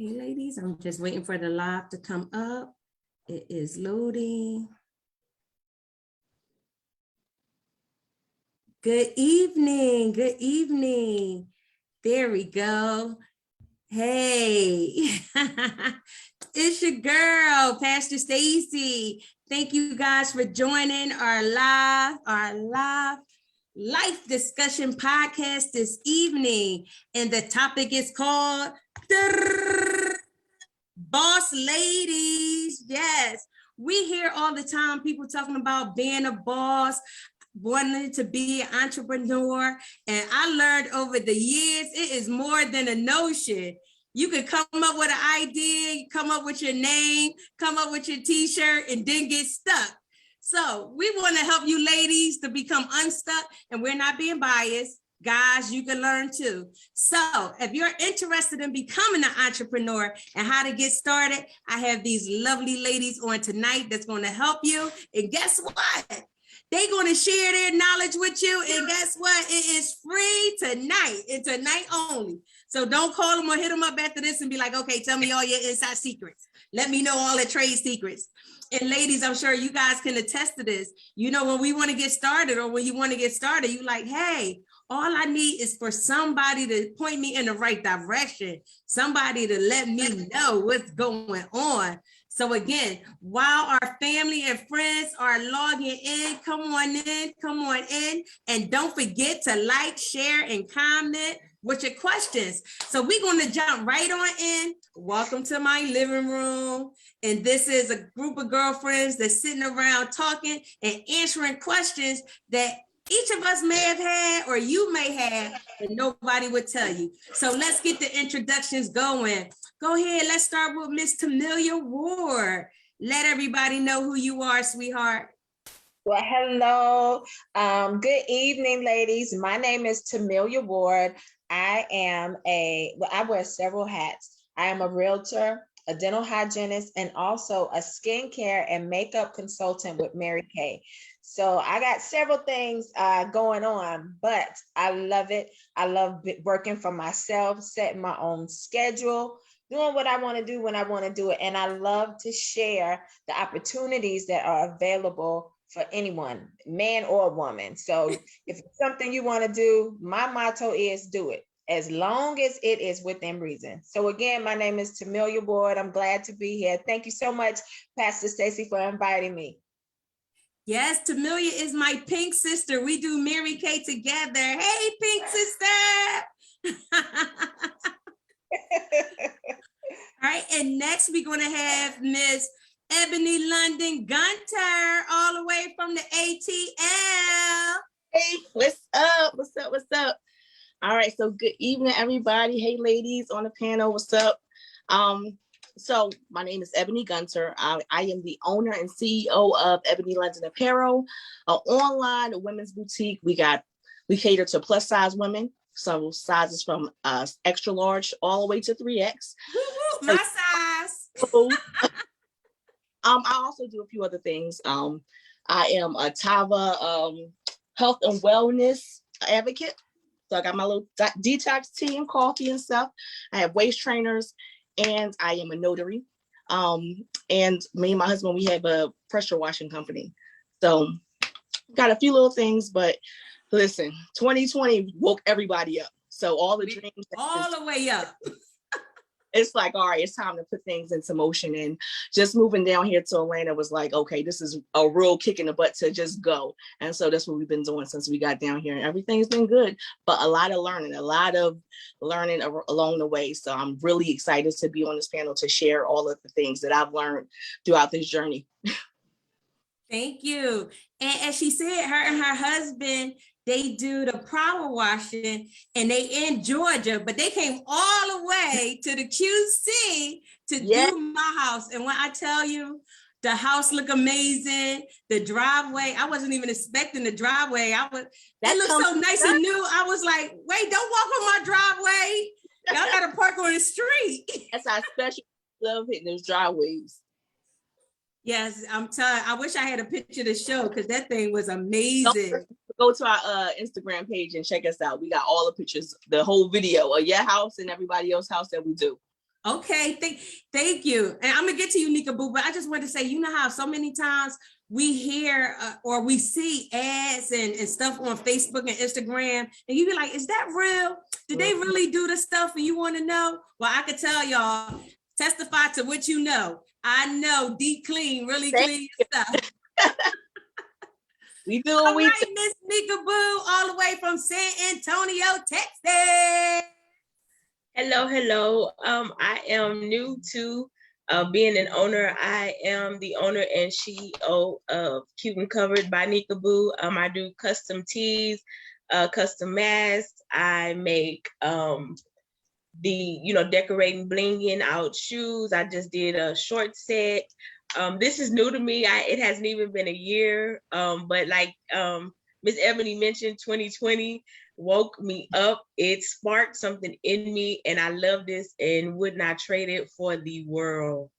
Okay, ladies, I'm just waiting for the live to come up. It is loading. Good evening. Good evening. There we go. Hey, it's your girl, Pastor Stacy. Thank you guys for joining our live life discussion podcast this evening. And the topic is called Boss Ladies. Yes, we hear all the time people talking about being a boss, wanting to be an entrepreneur. And I learned over the years, it is more than a notion. You could come up with an idea, you come up with your name, come up with your t-shirt, and then get stuck. So we want to help you ladies to become unstuck, and we're not being biased. Guys, you can learn too. So if you're interested in becoming an entrepreneur and how to get started, I have these lovely ladies on tonight that's going to help you. And guess what? They're going to share their knowledge with you. And guess what? It is free tonight and tonight only. So don't call them or hit them up after this and be like, okay, tell me all your inside secrets. Let me know all the trade secrets. And ladies, I'm sure you guys can attest to this. You know, when we want to get started or when you want to get started, you like, hey, all I need is for somebody to point me in the right direction, somebody to let me know what's going on. So again, while our family and friends are logging in, come on in, and don't forget to like, share, and comment with your questions. So we're going to jump right on in. Welcome to my living room. And this is a group of girlfriends that's sitting around talking and answering questions that each of us may have had or you may have, but nobody would tell you. So let's get the introductions going. Go ahead, let's start with Miss Tamelia Ward. Let everybody know who you are, sweetheart. Well, hello. Good evening, ladies. My name is Tamelia Ward. I wear several hats. I am a realtor, a dental hygienist, and also a skincare and makeup consultant with Mary Kay. So I got several things going on, but I love it. I love working for myself, setting my own schedule, doing what I want to do when I want to do it. And I love to share the opportunities that are available for anyone, man or woman. So if it's something you want to do, my motto is do it, as long as it is within reason. So again, my name is Tamelia Ward. I'm glad to be here. Thank you so much, Pastor Stacy, for inviting me. Yes, Tamelia is my pink sister. We do Mary Kay together. Hey, pink sister. All right, and next we're going to have Miss Ebony London Gunter, all the way from the ATL. Hey, what's up? What's up? What's up? All right, so good evening, everybody. Hey, ladies on the panel, what's up? So my name is Ebony Gunter. I am the owner and CEO of Ebony London Apparel, an online women's boutique. We cater to plus size women, so sizes from extra large all the way to 3X. My size. I also do a few other things. I am a Tava health and wellness advocate. So I got my little detox tea and coffee and stuff. I have waist trainers, and I am a notary. And me and my husband, we have a pressure washing company. So got a few little things, but listen, 2020 woke everybody up. So all the dreams, all the way up. It's like, all right, it's time to put things into motion. And just moving down here to Atlanta was like, okay, this is a real kick in the butt to just go. And so that's what we've been doing since we got down here, and everything's been good, but a lot of learning along the way. So I'm really excited to be on this panel to share all of the things that I've learned throughout this journey. Thank you. And as she said, her and her husband, they do the power washing, and they in Georgia, but they came all the way to the QC to do my house. And when I tell you, the house look amazing, the driveway, I wasn't even expecting the driveway. That looked so nice and new. I was like, wait, don't walk on my driveway. Y'all gotta park on the street. That's our special love, hitting those driveways. Yes, I'm telling. I wish I had a picture to show, because that thing was amazing. Go to our Instagram page and check us out. We got all the pictures, the whole video of your house and everybody else's house that we do. Okay, thank you. And I'm gonna get to you, Nika Boo, but I just want to say, you know how so many times we hear or we see ads and stuff on Facebook and Instagram, and you be like, is that real? Did they really do the stuff and you want to know? Well, I could tell y'all, testify to what you know. I know deep clean, really clean stuff. We do All what we right, Miss Nika Boo, all the way from San Antonio, Texas. Hello, hello. I am new to being an owner. I am the owner and CEO of Cute and Covered by Nika Boo. I do custom tees, custom masks. I make decorating, blinging out shoes. I just did a short set. This is new to me. It hasn't even been a year. But like Miss Ebony mentioned, 2020 woke me up. It sparked something in me, and I love this and would not trade it for the world.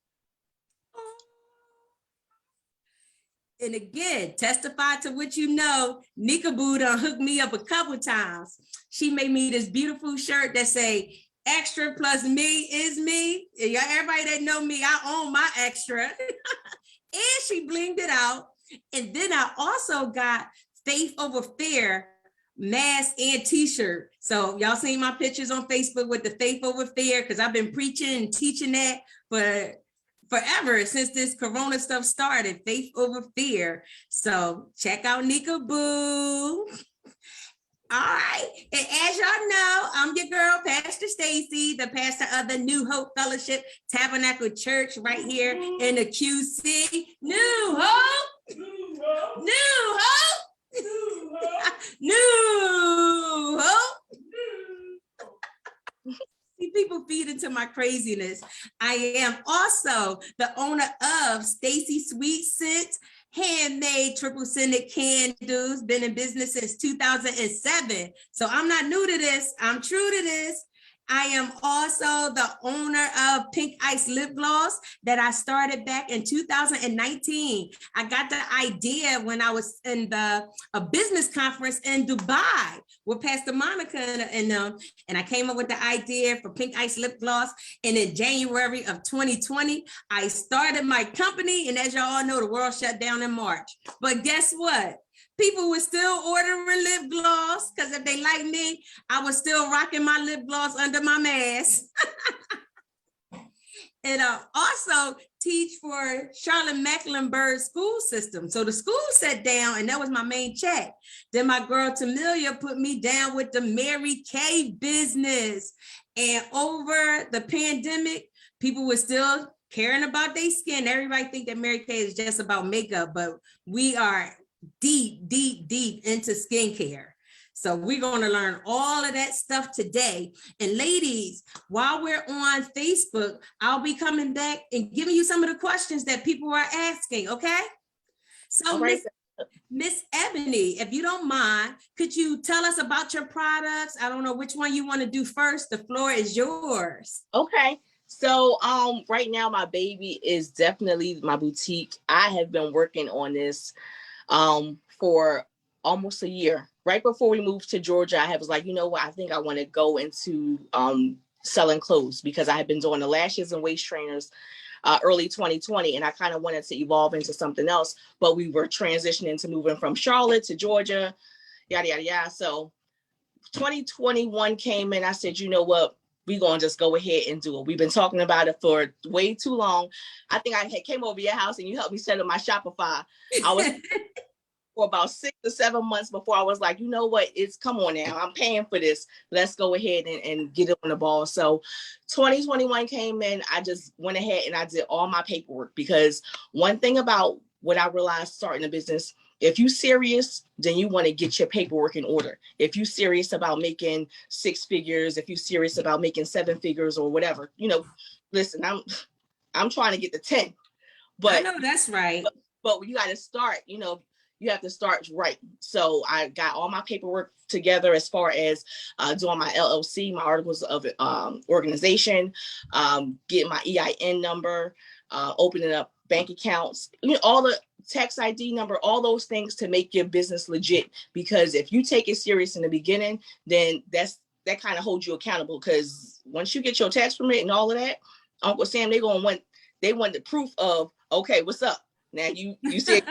And again, testify to what you know. Nika Boo done hooked me up a couple times. She made me this beautiful shirt that say, extra plus me is me. Yeah, everybody that know me, I own my extra. And she blinged it out. And then I also got Faith Over Fear mask and t-shirt. So y'all seen my pictures on Facebook with the Faith Over Fear, because I've been preaching and teaching that for forever since this corona stuff started, Faith Over Fear. So check out Nika Boo. All right, and as y'all know, I'm your girl, Pastor Stacy, the pastor of the New Hope Fellowship Tabernacle Church right here in the QC. New Hope, New Hope, New Hope. See, people feed into my craziness. I am also the owner of Stacy Sweet Scent handmade triple scented candles, been in business since 2007. So I'm not new to this, I'm true to this. I am also the owner of Pink Ice Lip Gloss that I started back in 2019. I got the idea when I was in a business conference in Dubai with Pastor Monica and them, and I came up with the idea for Pink Ice Lip Gloss. And in January of 2020, I started my company. And as y'all all know, the world shut down in March. But guess what? People were still ordering lip gloss because if they like me, I was still rocking my lip gloss under my mask. And I also teach for Charlotte Mecklenburg school system. So the school sat down and that was my main check. Then my girl Tamelia put me down with the Mary Kay business. And over the pandemic, people were still caring about their skin. Everybody think that Mary Kay is just about makeup, but we are deep into skincare. So we're going to learn all of that stuff today. And ladies, while we're on Facebook, I'll be coming back and giving you some of the questions that people are asking, okay? So right. Miss Ebony, if you don't mind, could you tell us about your products? I don't know which one you want to do first. The floor is yours. Okay. So right now my baby is definitely my boutique. I have been working on this for almost a year. Right before we moved to Georgia, I was like, you know what, I think I want to go into selling clothes because I had been doing the lashes and waist trainers early 2020, and I kind of wanted to evolve into something else, but we were transitioning to moving from Charlotte to Georgia, yada, yada, yada. So 2021 came in, I said, you know what, we're going to just go ahead and do it. We've been talking about it for way too long. I think I came over your house and you helped me set up my Shopify. I was for about 6 or 7 months before I was like, you know what, come on now, I'm paying for this. Let's go ahead and get it on the ball. So 2021 came in, I just went ahead and I did all my paperwork, because one thing about what I realized starting a business, if you're serious, then you want to get your paperwork in order. If you're serious about making 6 figures, if you're serious about making 7 figures or whatever, listen, I'm trying to get to 10. But I know that's right. But you got to start, you have to start right. So I got all my paperwork together as far as doing my LLC, my articles of organization, getting my EIN number, opening up bank accounts, all the tax ID number, all those things to make your business legit. Because if you take it serious in the beginning, then that kind of holds you accountable, because once you get your tax permit and all of that, Uncle Sam, they want the proof of, okay, what's up? Now you said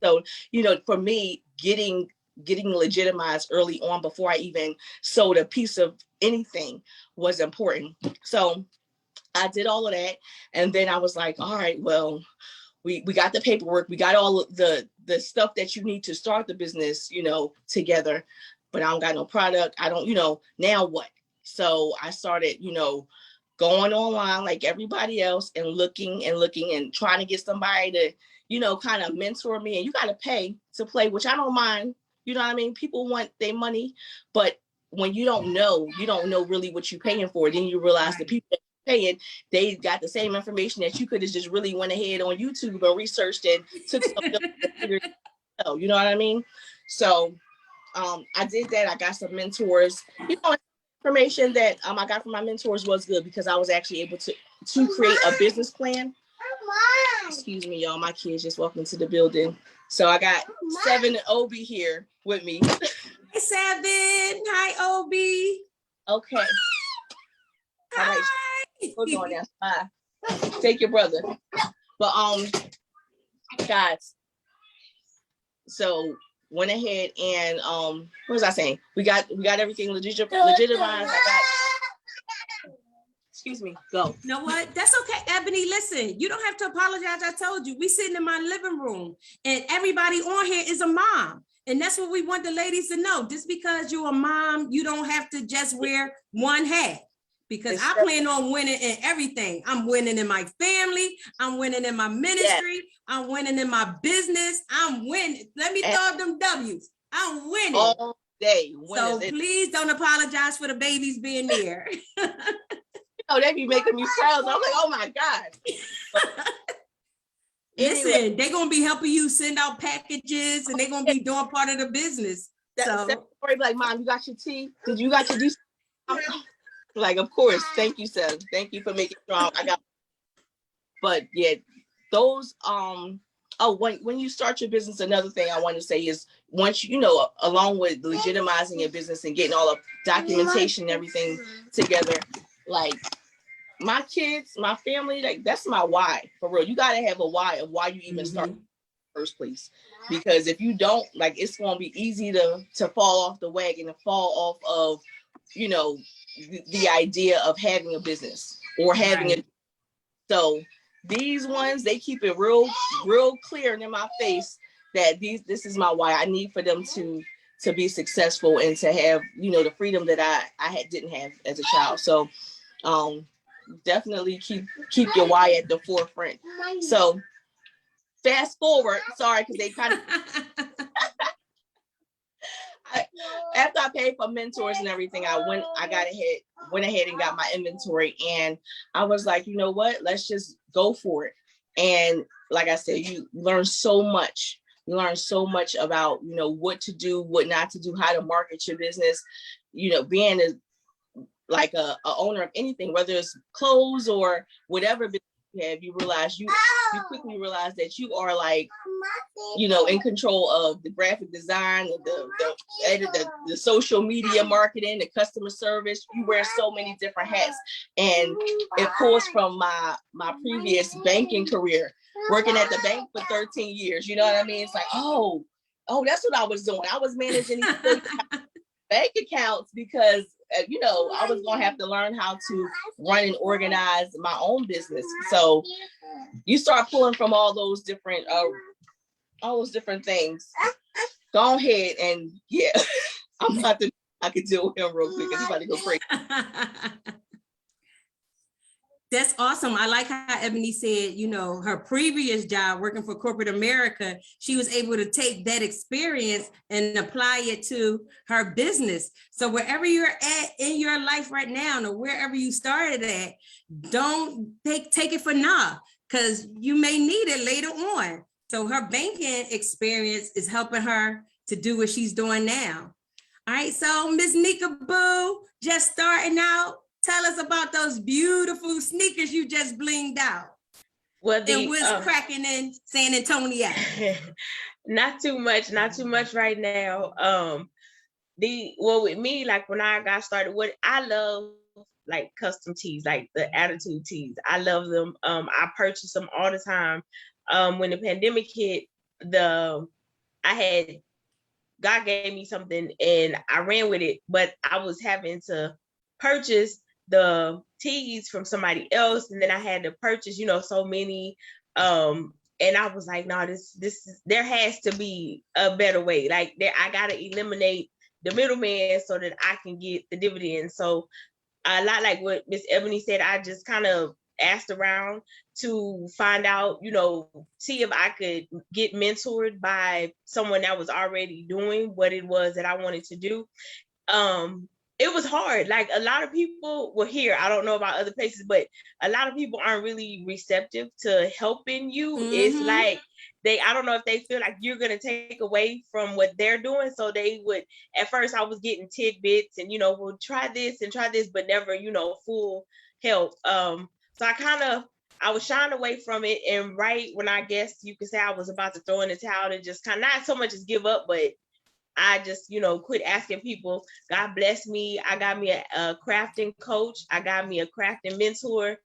so, for me, getting legitimized early on before I even sold a piece of anything was important. So I did all of that. And then I was like, all right, well, we got the paperwork, we got all of the stuff that you need to start the business, together, but I don't got no product. I don't, now what? So I started, going online like everybody else and looking and trying to get somebody to, kind of mentor me. And you got to pay to play, which I don't mind. You know what I mean? People want their money, but when you don't know really what you're paying for, then you realize the people that you're paying, they got the same information that you could have just really went ahead on YouTube and researched and took something, you know what I mean? So I did that. I got some mentors, information that I got from my mentors was good, because I was actually able to create a business plan. Excuse me, y'all. My kids just walked into the building. So I got Seven and Obi here with me. Hi, Seven. Hi, Obi. Okay. All right. We're going now. Bye. Take your brother. But guys, so went ahead and what was I saying? We got everything legitimized. Excuse me, go. You know what? That's okay, Ebony. Listen, you don't have to apologize. I told you, we sitting in my living room and everybody on here is a mom. And that's what we want the ladies to know. Just because you're a mom, you don't have to just wear one hat. Because I plan on winning in everything. I'm winning in my family. I'm winning in my ministry. I'm winning in my business. I'm winning. Let me throw up them W's. I'm winning. All day. So please don't apologize for the babies being there. They be making me proud. I'm like, oh my God. Listen, they're going to be helping you send out packages and they're going to be doing part of the business. Like, Mom, you got your tea? Did you got your tea? Like, of course. Thank you, Seth. Thank you for making strong. But yeah, those, when you start your business, another thing I want to say is once, along with legitimizing your business and getting all the documentation and everything together, like my kids, my family, like that's my why, for real. You got to have a why of why you even start in the first place. Because if you don't, like, it's going to be easy to fall off the wagon, to fall off of, the idea of having a business or having it. So these ones, they keep it real clear in my face that this is my why. I need for them to be successful and to have, the freedom that I didn't have as a child. So definitely keep your why at the forefront. So fast forward, sorry, because they kind of after I paid for mentors and everything, I went ahead and got my inventory, and I was like, you know what, let's just go for it. And like I said, you learn so much. You learn so much about, what to do, what not to do, how to market your business, being like a owner of anything, whether it's clothes or whatever business you have, you quickly realize that you are like, in control of the graphic design, the social media marketing, the customer service. You wear so many different hats, and it pulls from my previous banking career, working at the bank for 13 years. You know what I mean? It's like, oh, that's what I was doing. I was managing these bank accounts because I was going to have to learn how to run and organize my own business. So you start pulling from all those different things. Go ahead and I could deal with him real quick. He's about to go crazy. That's awesome. I like how Ebony said, her previous job working for corporate America, she was able to take that experience and apply it to her business. So wherever you're at in your life right now, or wherever you started at, don't take it for now, because you may need it later on. So her banking experience is helping her to do what she's doing now. All right, so Miss Nika Boo, just starting out. Tell us about those beautiful sneakers you just blinged out. Well, and what's cracking in San Antonio? Not too much right now. with me, like when I got started, what I love like custom tees, like the attitude tees. I love them. I purchase them all the time. When the pandemic hit, I had God gave me something and I ran with it, but I was having to purchase the tees from somebody else, and then I had to purchase, so many. And I was like, no, there has to be a better way. Like I gotta eliminate the middleman so that I can get the dividend. So a lot like what Miss Ebony said, I just kind of asked around to find out, see if I could get mentored by someone that was already doing what it was that I wanted to do. It was hard. Like a lot of people were here. I don't know about other places, but a lot of people aren't really receptive to helping you. Mhm. It's like I don't know if they feel like you're going to take away from what they're doing. So they would, at first I was getting tidbits and, we'll try this, but never, full help. So I was shying away from it. And right when I guess you could say I was about to throw in the towel and just kind of not so much as give up, but I just, quit asking people. God bless me. I got me a crafting coach. I got me a crafting mentor,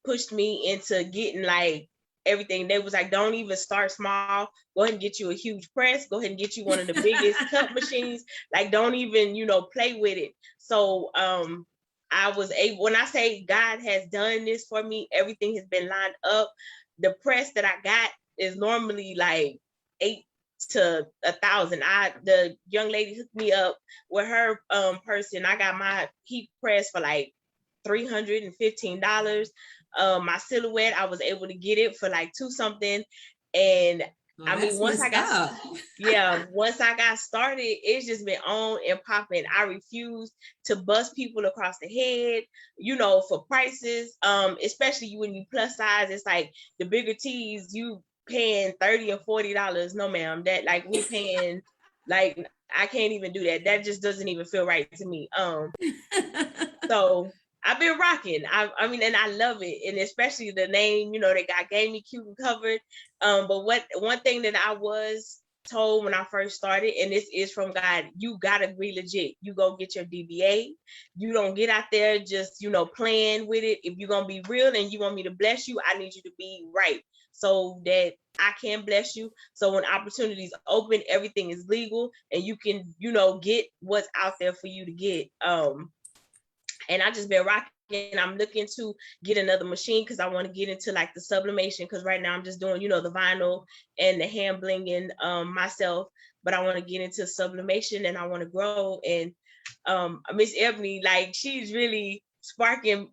pushed me into getting like everything. They was like, don't even start small. Go ahead and get you a huge press. Go ahead and get you one of the biggest cut machines. Like, don't even, play with it. So, I was able, when I say God has done this for me, everything has been lined up. The press that I got is normally like 8 to 1,000. The young lady hooked me up with her person. I got my heat press for like $315. My silhouette, I was able to get it for like $2 something. And I mean, once I got started, it's just been on and popping. I refuse to bust people across the head, for prices. Especially when you plus size, it's like the bigger tees, you paying $30 or $40. No, ma'am. That like we paying like I can't even do that. That just doesn't even feel right to me. So I've been rocking. I mean, and I love it, and especially the name, that God gave me, Cute and Covered. But one thing that I was told when I first started, and this is from God, you gotta be legit. You go get your DBA. You don't get out there just playing with it. If you're gonna be real and you want me to bless you, I need you to be right so that I can bless you. So when opportunities open, everything is legal, and you can get what's out there for you to get. And I just been rocking. I'm looking to get another machine because I want to get into like the sublimation, because right now I'm just doing, the vinyl and the hand blinging myself, but I want to get into sublimation and I want to grow. And Miss Ebony, like she's really sparking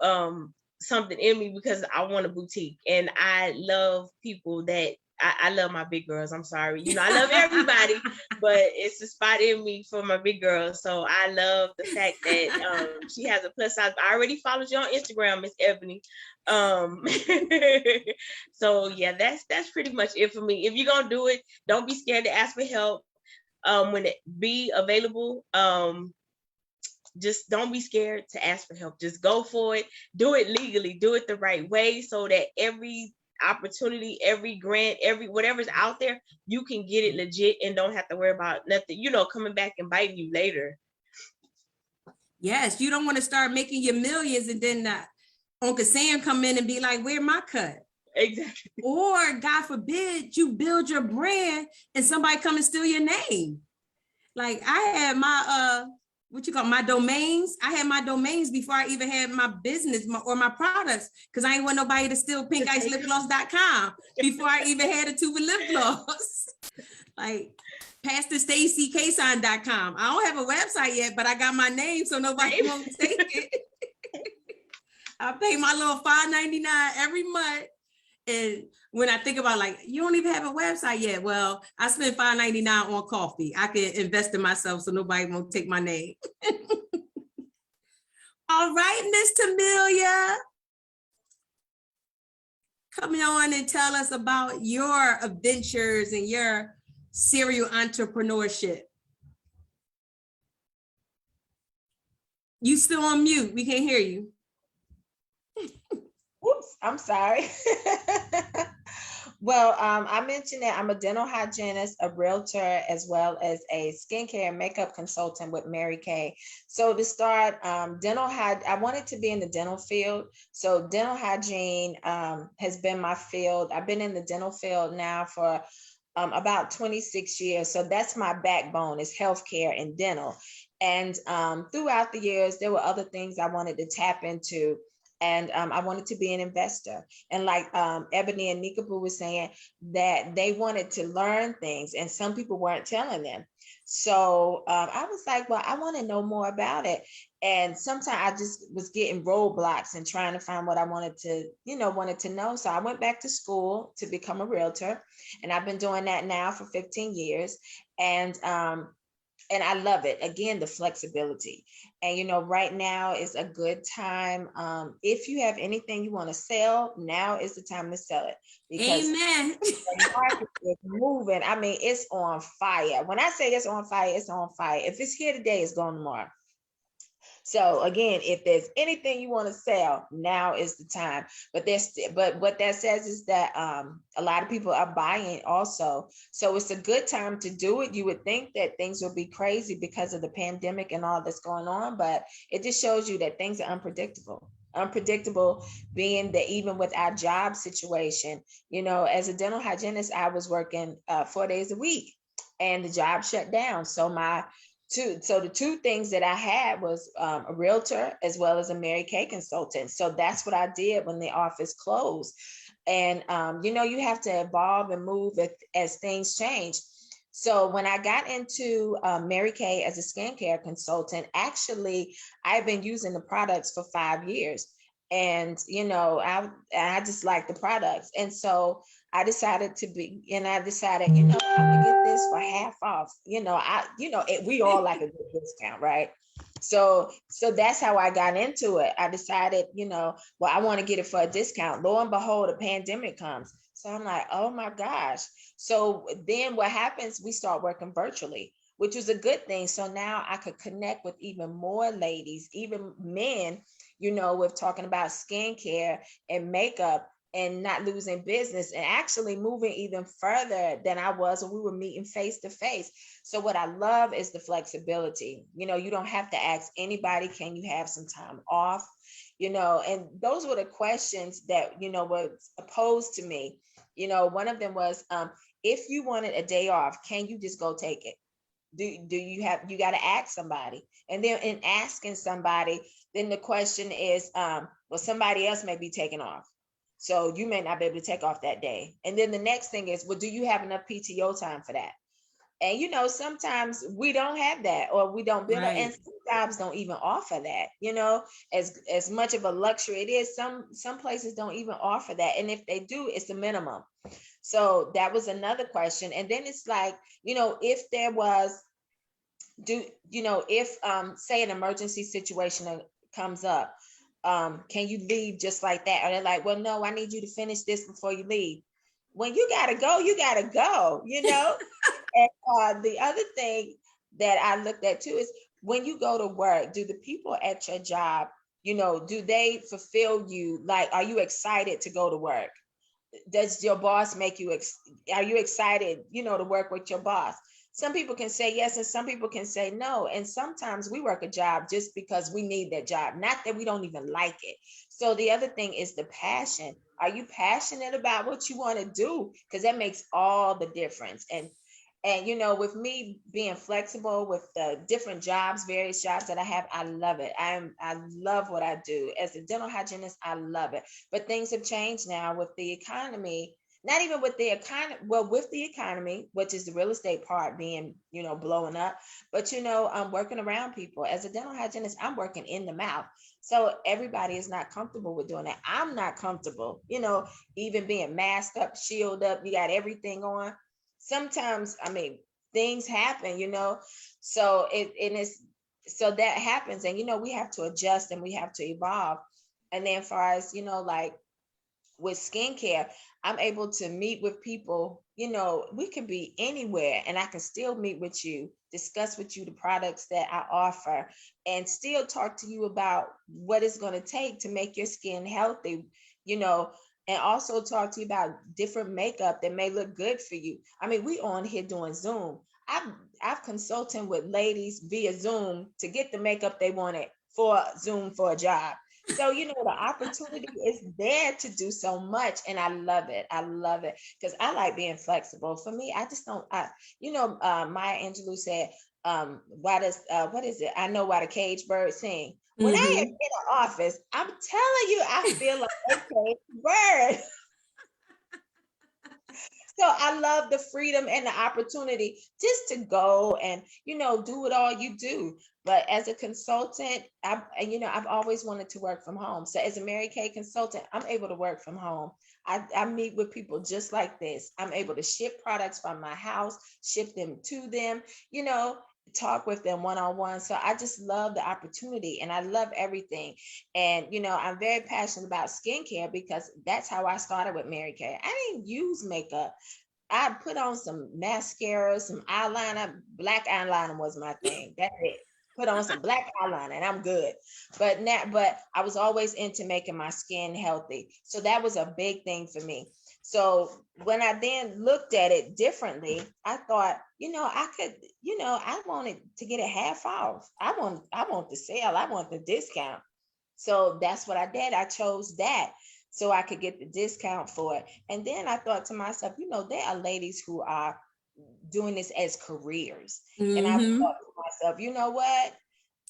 something in me because I want a boutique, and I love people that I love my big girls. I'm sorry. I love everybody, but it's a spot in me for my big girls. So I love the fact that she has a plus size. I already followed you on Instagram, Miss Ebony. So yeah, that's pretty much it for me. If you're gonna do it, don't be scared to ask for help. When it be available, just don't be scared to ask for help. Just go for it. Do it legally. Do it the right way so that every opportunity, every grant, whatever's out there, you can get it legit and don't have to worry about nothing, coming back and biting you later. Yes, you don't want to start making your millions and then Uncle Sam come in and be like, where my cut? Exactly. Or God forbid you build your brand and somebody come and steal your name. Like I had my my domains. I had my domains before I even had my business or my products, because I ain't want nobody to steal pinkicelipgloss.com before I even had a tube of lip gloss. Like PastorStacyKson.com. I don't have a website yet, but I got my name so nobody won't take it. I pay my little $5.99 every month. And when I think about like, you don't even have a website yet. Well, I spend $5.99 on coffee. I can invest in myself so nobody won't take my name. All right, Miss Tamelia. Come on and tell us about your adventures and your serial entrepreneurship. You still on mute. We can't hear you. Oops, I'm sorry. Well, I mentioned that I'm a dental hygienist, a realtor, as well as a skincare and makeup consultant with Mary Kay. So to start, I wanted to be in the dental field. So dental hygiene has been my field. I've been in the dental field now for about 26 years. So that's my backbone is healthcare and dental. And throughout the years, there were other things I wanted to tap into. And I wanted to be an investor. And like Ebony and Nikaboo was saying, that they wanted to learn things and some people weren't telling them. So I was like, well, I want to know more about it. And sometimes I just was getting roadblocks and trying to find what I wanted to know. So I went back to school to become a realtor. And I've been doing that now for 15 years. And I love it. Again, the flexibility. And right now is a good time. If you have anything you want to sell, now is the time to sell it because Amen. the market is moving. I mean, it's on fire. When I say it's on fire, it's on fire. If it's here today, it's going tomorrow. So again, if there's anything you want to sell, now is the time. But what that says is that a lot of people are buying also. So it's a good time to do it. You would think that things will be crazy because of the pandemic and all that's going on, but it just shows you that things are unpredictable being that even with our job situation, as a dental hygienist, I was working 4 days a week and the job shut down. So the two things that I had was a realtor as well as a Mary Kay consultant. So that's what I did when the office closed. And, you have to evolve and move as things change. So when I got into Mary Kay as a skincare consultant, actually, I've been using the products for 5 years. And, I just like the products. And so I decided, I'm gonna get this for half off. We all like a good discount, right? So that's how I got into it. I decided, I want to get it for a discount. Lo and behold, a pandemic comes. So I'm like, oh my gosh. So then what happens, we start working virtually, which was a good thing. So now I could connect with even more ladies, even men, with talking about skincare and makeup and not losing business and actually moving even further than I was when we were meeting face to face. So what I love is the flexibility. You don't have to ask anybody, can you have some time off? And those were the questions that, were posed to me. One of them was, if you wanted a day off, can you just go take it? Do you got to ask somebody? And then in asking somebody, then the question is, well, somebody else may be taking off. So you may not be able to take off that day. And then the next thing is, well, do you have enough PTO time for that? And sometimes we don't have that, or we don't build Right. and some jobs don't even offer that, as much of a luxury it is, some places don't even offer that. And if they do, it's the minimum. So that was another question. And then it's like, if there was, if say an emergency situation comes up, can you leave just like that? Or they're like, well, no, I need you to finish this before you leave. When you gotta go, you gotta go, And the other thing that I looked at too is when you go to work, do the people at your job, do they fulfill you? Like, are you excited to go to work? Does your boss make you, are you excited, to work with your boss? Some people can say yes, and some people can say no. And sometimes we work a job just because we need that job, not that we don't even like it. So the other thing is the passion. Are you passionate about what you want to do? Because that makes all the difference. And with me being flexible with the different jobs, various jobs that I have, I love it. I love what I do. As a dental hygienist, I love it. But things have changed now with the economy. Not even with the economy, well, with the economy, which is the real estate part being, blowing up. But, I'm working around people. As a dental hygienist, I'm working in the mouth. So everybody is not comfortable with doing that. I'm not comfortable, even being masked up, shielded up, you got everything on. Sometimes, things happen, so so that happens. And, we have to adjust and we have to evolve. And then as far as, like with skincare, I'm able to meet with people, we can be anywhere and I can still meet with you, discuss with you the products that I offer, and still talk to you about what it's going to take to make your skin healthy, and also talk to you about different makeup that may look good for you. I mean, we on here doing Zoom. I've consulting with ladies via Zoom to get the makeup they wanted for Zoom for a job. So, you know, the opportunity is there to do so much. And I love it. I love it because I like being flexible. For me, I just don't, Maya Angelou said, what is it? I know why the cage bird sing. When I am in the office, I'm telling you, I feel like a cage bird. So I love the freedom and the opportunity just to go and, you know, do it all you do. But as a consultant, I've always wanted to work from home. So as a Mary Kay consultant, I'm able to work from home. I meet with people just like this. I'm able to ship products from my house, ship them to them, you know, talk with them one-on-one. So I just love the opportunity and I love everything. And, you know, I'm very passionate about skincare because that's how I started with Mary Kay. I didn't use makeup. I put on some mascara, some eyeliner. Black eyeliner was my thing. That's it. Put on some black eyeliner and I'm good. But I was always into making my skin healthy. So that was a big thing for me. So when I then looked at it differently, I thought, you know, I could, you know, I wanted to get it half off. I want the sale. I want the discount. So that's what I did. I chose that so I could get the discount for it. And then I thought to myself, you know, there are ladies who are doing this as careers. And I thought to myself, you know what?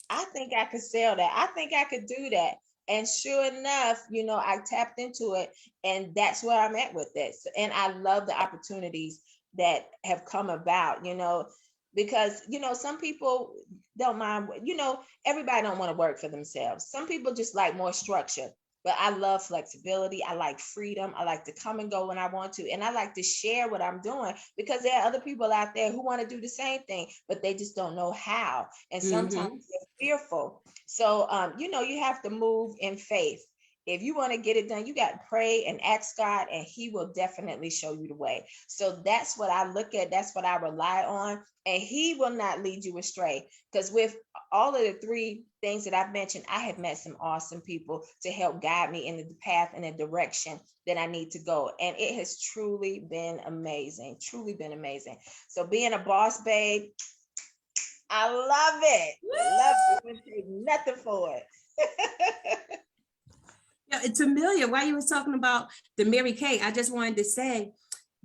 I think I could sell that. I think I could do that. And sure enough, you know, I tapped into it and that's where I'm at with this. And I love the opportunities that have come about, you know, because, you know, some people don't mind, you know, everybody don't want to work for themselves. Some people just like more structure, but I love flexibility. I like freedom. I like to come and go when I want to. And I like to share what I'm doing because there are other people out there who want to do the same thing, but they just don't know how. And sometimes they're fearful. So, you know, you have to move in faith. If you want to get it done, you got to pray and ask God, and He will definitely show you the way. So that's what I look at. That's what I rely on. And He will not lead you astray. Because with all of the three things that I've mentioned, I have met some awesome people to help guide me in the path and the direction that I need to go. And it has truly been amazing. Truly been amazing. So being a boss babe, I love it. Love it. I would take nothing for it. Yeah, it's Amelia, while you was talking about the Mary Kay, I just wanted to say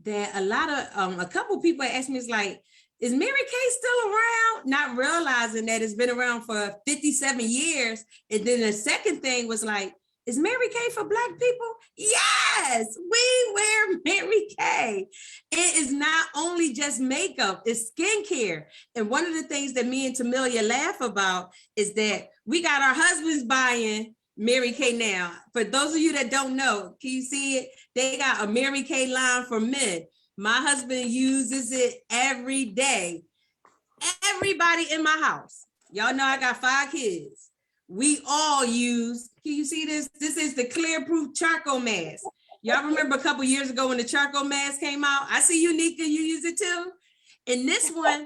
that a couple people asked me, it's like, is Mary Kay still around? Not realizing that it's been around for 57 years. And then the second thing was like, is Mary Kay for Black people? Yes, we wear Mary Kay. It is not only just makeup, it's skincare. And one of the things that me and Tamelia laugh about is that we got our husbands buying Mary Kay now. For those of you that don't know, can you see it? They got a Mary Kay line for men. My husband uses it every day. Everybody in my house, y'all know I got 5 kids. We all use, can you see this? This is the Clear Proof charcoal mask. Y'all remember a couple years ago when the charcoal mask came out? I see you, Nika, you use it too. And this one,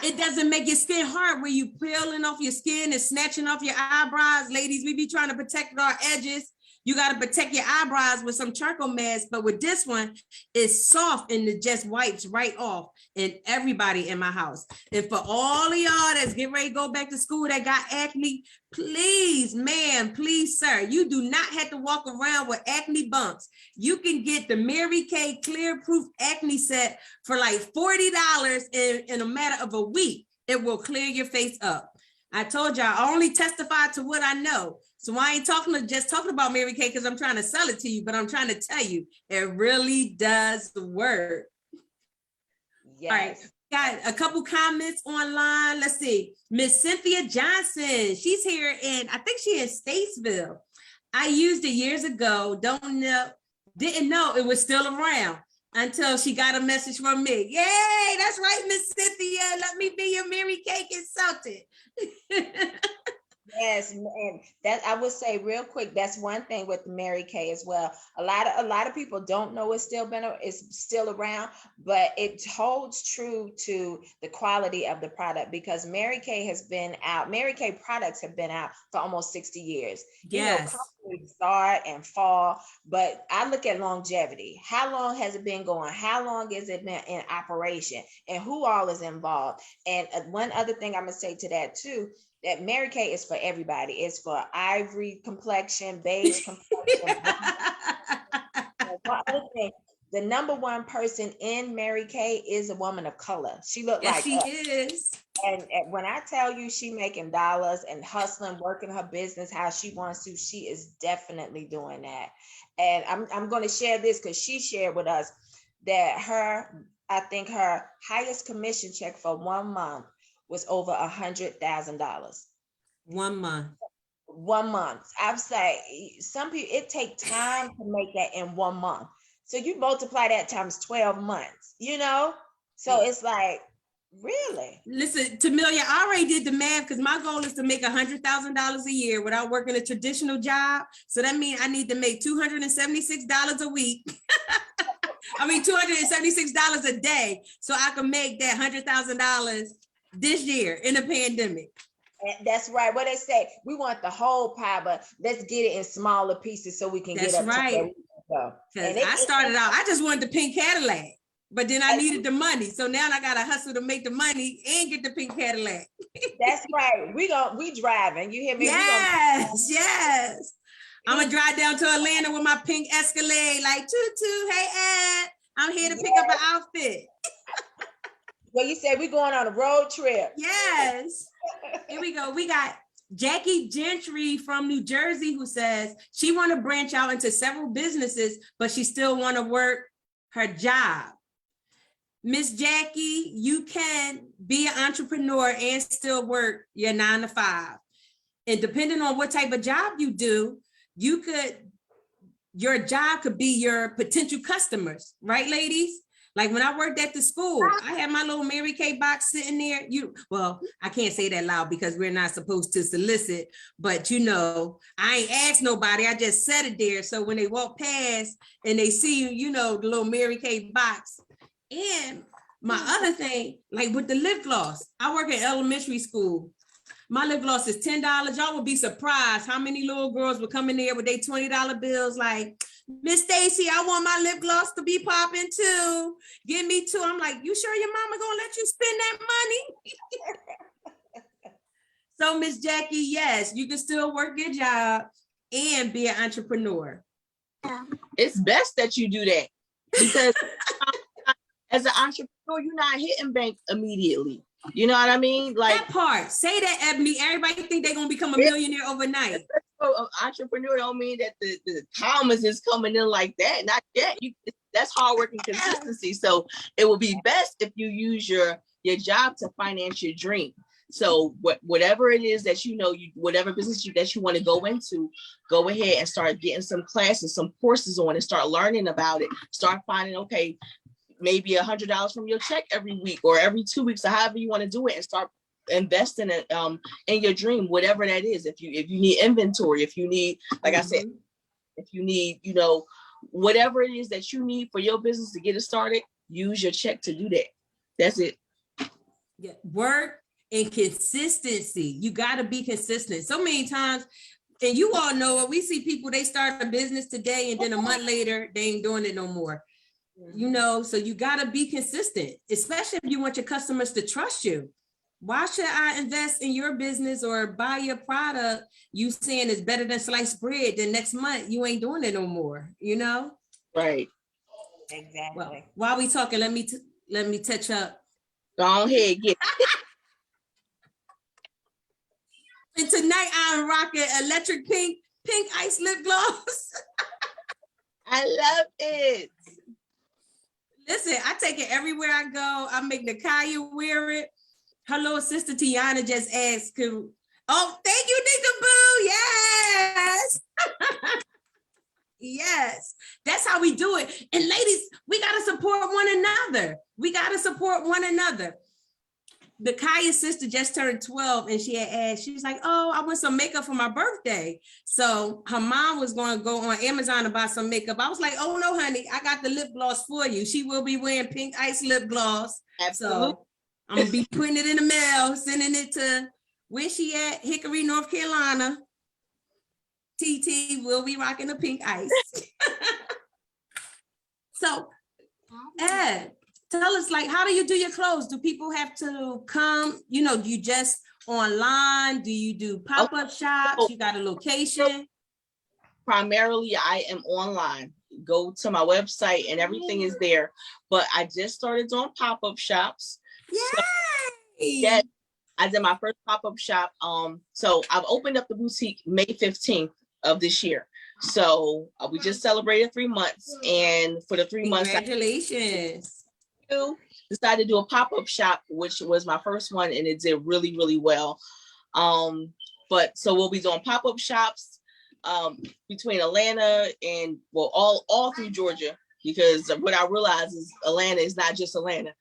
it doesn't make your skin hard where you peeling off your skin and snatching off your eyebrows. Ladies, we be trying to protect our edges. You got to protect your eyebrows with some charcoal mask, but with this one, it's soft and it just wipes right off. And everybody in my house. And for all of y'all that's getting ready to go back to school that got acne, please, ma'am, please, sir, you do not have to walk around with acne bumps. You can get the Mary Kay Clear Proof Acne Set for like $40 in a matter of a week. It will clear your face up. I told y'all, I only testify to what I know. So I ain't just talking about Mary Kay because I'm trying to sell it to you, but I'm trying to tell you, it really does work. Yes. All right, got a couple comments online. Let's see. Miss Cynthia Johnson, she's here in, I think she in Statesville. I used it years ago, didn't know it was still around until she got a message from me. Yay, that's right, Miss Cynthia. Let me be your Mary Kay consultant. Yes, and that I would say real quick, that's one thing with Mary Kay as well. A lot of people don't know it's still around, but it holds true to the quality of the product because Mary Kay Mary Kay products have been out for almost 60 years. Yes. Companies start and fall, but I look at longevity. How long has it been going? How long has it been in operation? And who all is involved? And one other thing I'm gonna say to that too, that Mary Kay is for everybody. It's for ivory complexion, beige complexion. One other thing, the number one person in Mary Kay is a woman of color. She looked Yes, like she us. is. And when I tell you she making dollars and hustling, working her business how she wants to, she is definitely doing that. And I'm going to share this because she shared with us that I think her highest commission check for 1 month was over $100,000. 1 month. 1 month. I've said some people it take time to make that in 1 month. So you multiply that times 12 months, So it's like, really? Listen, Tamelia, I already did the math because my goal is to make $100,000 a year without working a traditional job. So that means I need to make $276 a week. I mean, $276 a day, so I can make that $100,000 this year in the pandemic. That's right. What they say, we want the whole pie, but let's get it in smaller pieces so we can get up to where we can go. Because I started out, I just wanted the pink Cadillac, but then I needed the money. So now I got to hustle to make the money and get the pink Cadillac. That's right. We driving. You hear me? Yes, yes. I'm going to drive down to Atlanta with my pink Escalade, like, toot, hey, Ed, I'm here to pick up an outfit. Well, you said we're going on a road trip. Yes. Here we go. We got Jackie Gentry from New Jersey who says she want to branch out into several businesses, but she still want to work her job. Miss Jackie, you can be an entrepreneur and still work your 9 to 5. And depending on what type of job you do, your job could be your potential customers, right, ladies? Like when I worked at the school, I had my little Mary Kay box sitting there. Well, I can't say that loud because we're not supposed to solicit, but I ain't asked nobody. I just set it there. So when they walk past and they see, the little Mary Kay box. And my other thing, like with the lip gloss, I work at elementary school. My lip gloss is $10. Y'all would be surprised how many little girls would come in there with their $20 bills like, Miss Stacy, I want my lip gloss to be popping too. Give me 2. I'm like, you sure your mama gonna let you spend that money? So Miss Jackie, yes, you can still work your job and be an entrepreneur. It's best that you do that because as an entrepreneur, you're not hitting bank immediately. You know what I mean? Like that part. Say that, Ebony. Everybody think they're gonna become a millionaire overnight. An entrepreneur don't mean that the commas is coming in like that. Not yet. That's hard work and consistency. So it will be best if you use your job to finance your dream. So whatever it is that whatever business that you want to go into, go ahead and start getting some classes, some courses on, and start learning about it. Start finding, okay, maybe $100 from your check every week or every 2 weeks, or however you want to do it, and start investing it in your dream, whatever that is. If you need inventory, if you need, like I said, if you need, whatever it is that you need for your business to get it started, use your check to do that. That's it. Yeah, work and consistency. You got to be consistent. So many times, and you all know it, we see people, they start a business today and then a month later, they ain't doing it no more. So you got to be consistent, especially if you want your customers to trust you. Why should I invest in your business or buy your product? You saying it's better than sliced bread, then next month you ain't doing it no more, Right. Exactly. Well, while we talking, let me touch up. Go ahead, get And tonight I'm rocking electric pink ice lip gloss. I love it. Listen, I take it everywhere I go. I make Nakaya wear it. Her little sister Tiana just asked, oh, thank you, Nika Boo. Yes. Yes. That's how we do it. And ladies, we got to support one another. the Kaya's sister just turned 12 and she had asked, she was like, oh, I want some makeup for my birthday. So her mom was going to go on Amazon to buy some makeup. I was like, oh no, honey, I got the lip gloss for you. She will be wearing pink ice lip gloss. Absolutely. So I'm gonna be putting it in the mail, sending it to where she at, Hickory, North Carolina. TT will be rocking the pink ice. So Ed, tell us, like, how do you do your clothes? Do people have to come? You know, do you just online? Do you do pop-up shops? You got a location? Primarily, I am online. Go to my website and everything is there. But I just started doing pop-up shops. Yay! Yes, I did my first pop-up shop. So I've opened up the boutique May 15th of this year. So we just celebrated 3 months, and for the 3 months, Congratulations. I decided to do a pop-up shop, which was my first one, and it did really, really well. But so we'll be doing pop-up shops between Atlanta and, well, all through Georgia, because what I realized is Atlanta is not just Atlanta.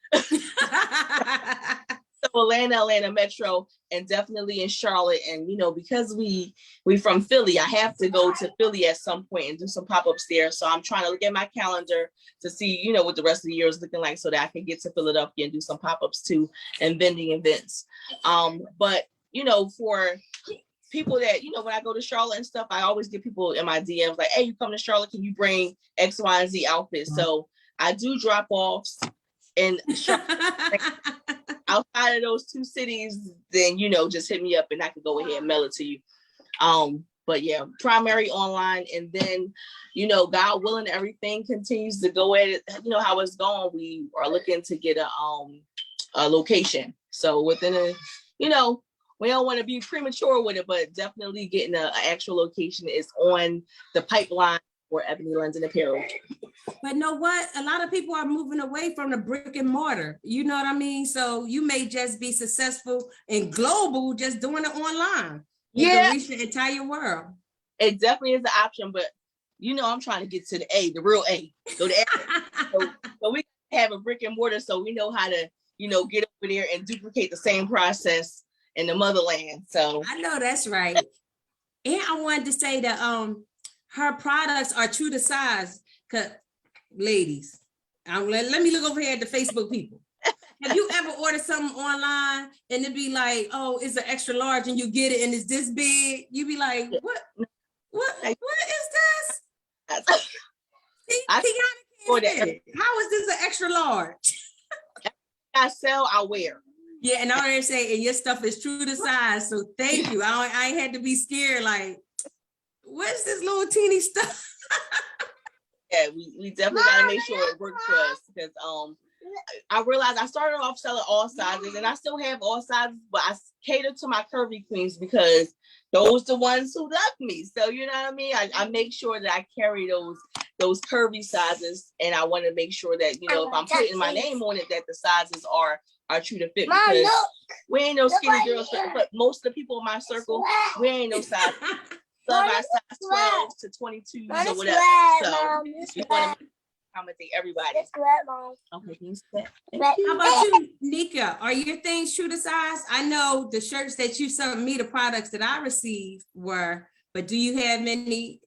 So Atlanta Metro, and definitely in Charlotte. And, you know, because we from Philly, I have to go to Philly at some point and do some pop-ups there. So I'm trying to look at my calendar to see, you know, what the rest of the year is looking like, so that I can get to Philadelphia and do some pop-ups too, and vending events. But, you know, for people that, you know, when I go to Charlotte and stuff, I always get people in my DMs like, hey, you come to Charlotte, can you bring X, Y, and Z outfits? So I do drop-offs in Charlotte. Outside of those 2 cities, then, you know, just hit me up and I can go ahead and mail it to you. But yeah, primary online, and then, you know, God willing, everything continues to go at it, you know, how it's going. We are looking to get a location. So within you know, we don't want to be premature with it, but definitely getting an actual location is on the pipeline for Ebony London Apparel. But know what? A lot of people are moving away from the brick and mortar. You know what I mean? So you may just be successful and global just doing it online. You can reach the entire world. It definitely is an option, but, you know, I'm trying to get to the A, the real A. So so we have a brick and mortar, so we know how to, you know, get over there and duplicate the same process in the motherland. So I know that's right. And I wanted to say that her products are true to size. Cause ladies, let me look over here at the Facebook people. Have you ever ordered something online and it'd be like, oh, it's an extra large, and you get it and it's this big? You be like, what is this? See, Kiana can't get it. How is this an extra large? I sell, I wear. Yeah, and I already say, and your stuff is true to size. So thank you. I ain't had to be scared. Like, what's this little teeny stuff? Yeah, we definitely gotta make sure it works for us, because I realized I started off selling all sizes, and I still have all sizes, but I cater to my curvy queens because those the ones who love me. So you know what I mean? I make sure that I carry those curvy sizes, and I want to make sure that, you know, if I'm putting my name on it, that the sizes are true to fit. Mom, because we ain't no skinny girls, but most of the people in my circle, we ain't no size. Love our size 12 to 22 or whatever. So we want to accommodate everybody. Okay, can you sit? How about you, Nika? Are your things true to size? I know the shirts that you sent me, the products that I received were, but do you have many?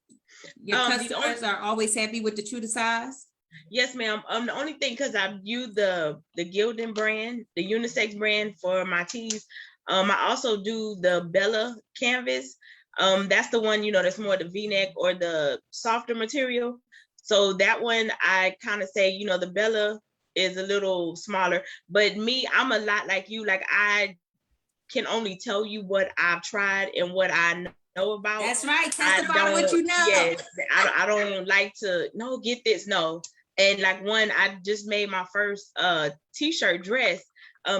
Your customers are always happy with the true to size? Yes, ma'am. The only thing, because I view the Gildan brand, the unisex brand for my tees. I also do the Bella canvas. That's the one, you know, that's more the V-neck or the softer material. So that one, I kind of say, you know, the Bella is a little smaller, but me, I'm a lot like you. Like, I can only tell you what I've tried and what I know about. That's right. Testify what you know. Yes, I don't like to, no, get this, no. And like I just made my first t-shirt dress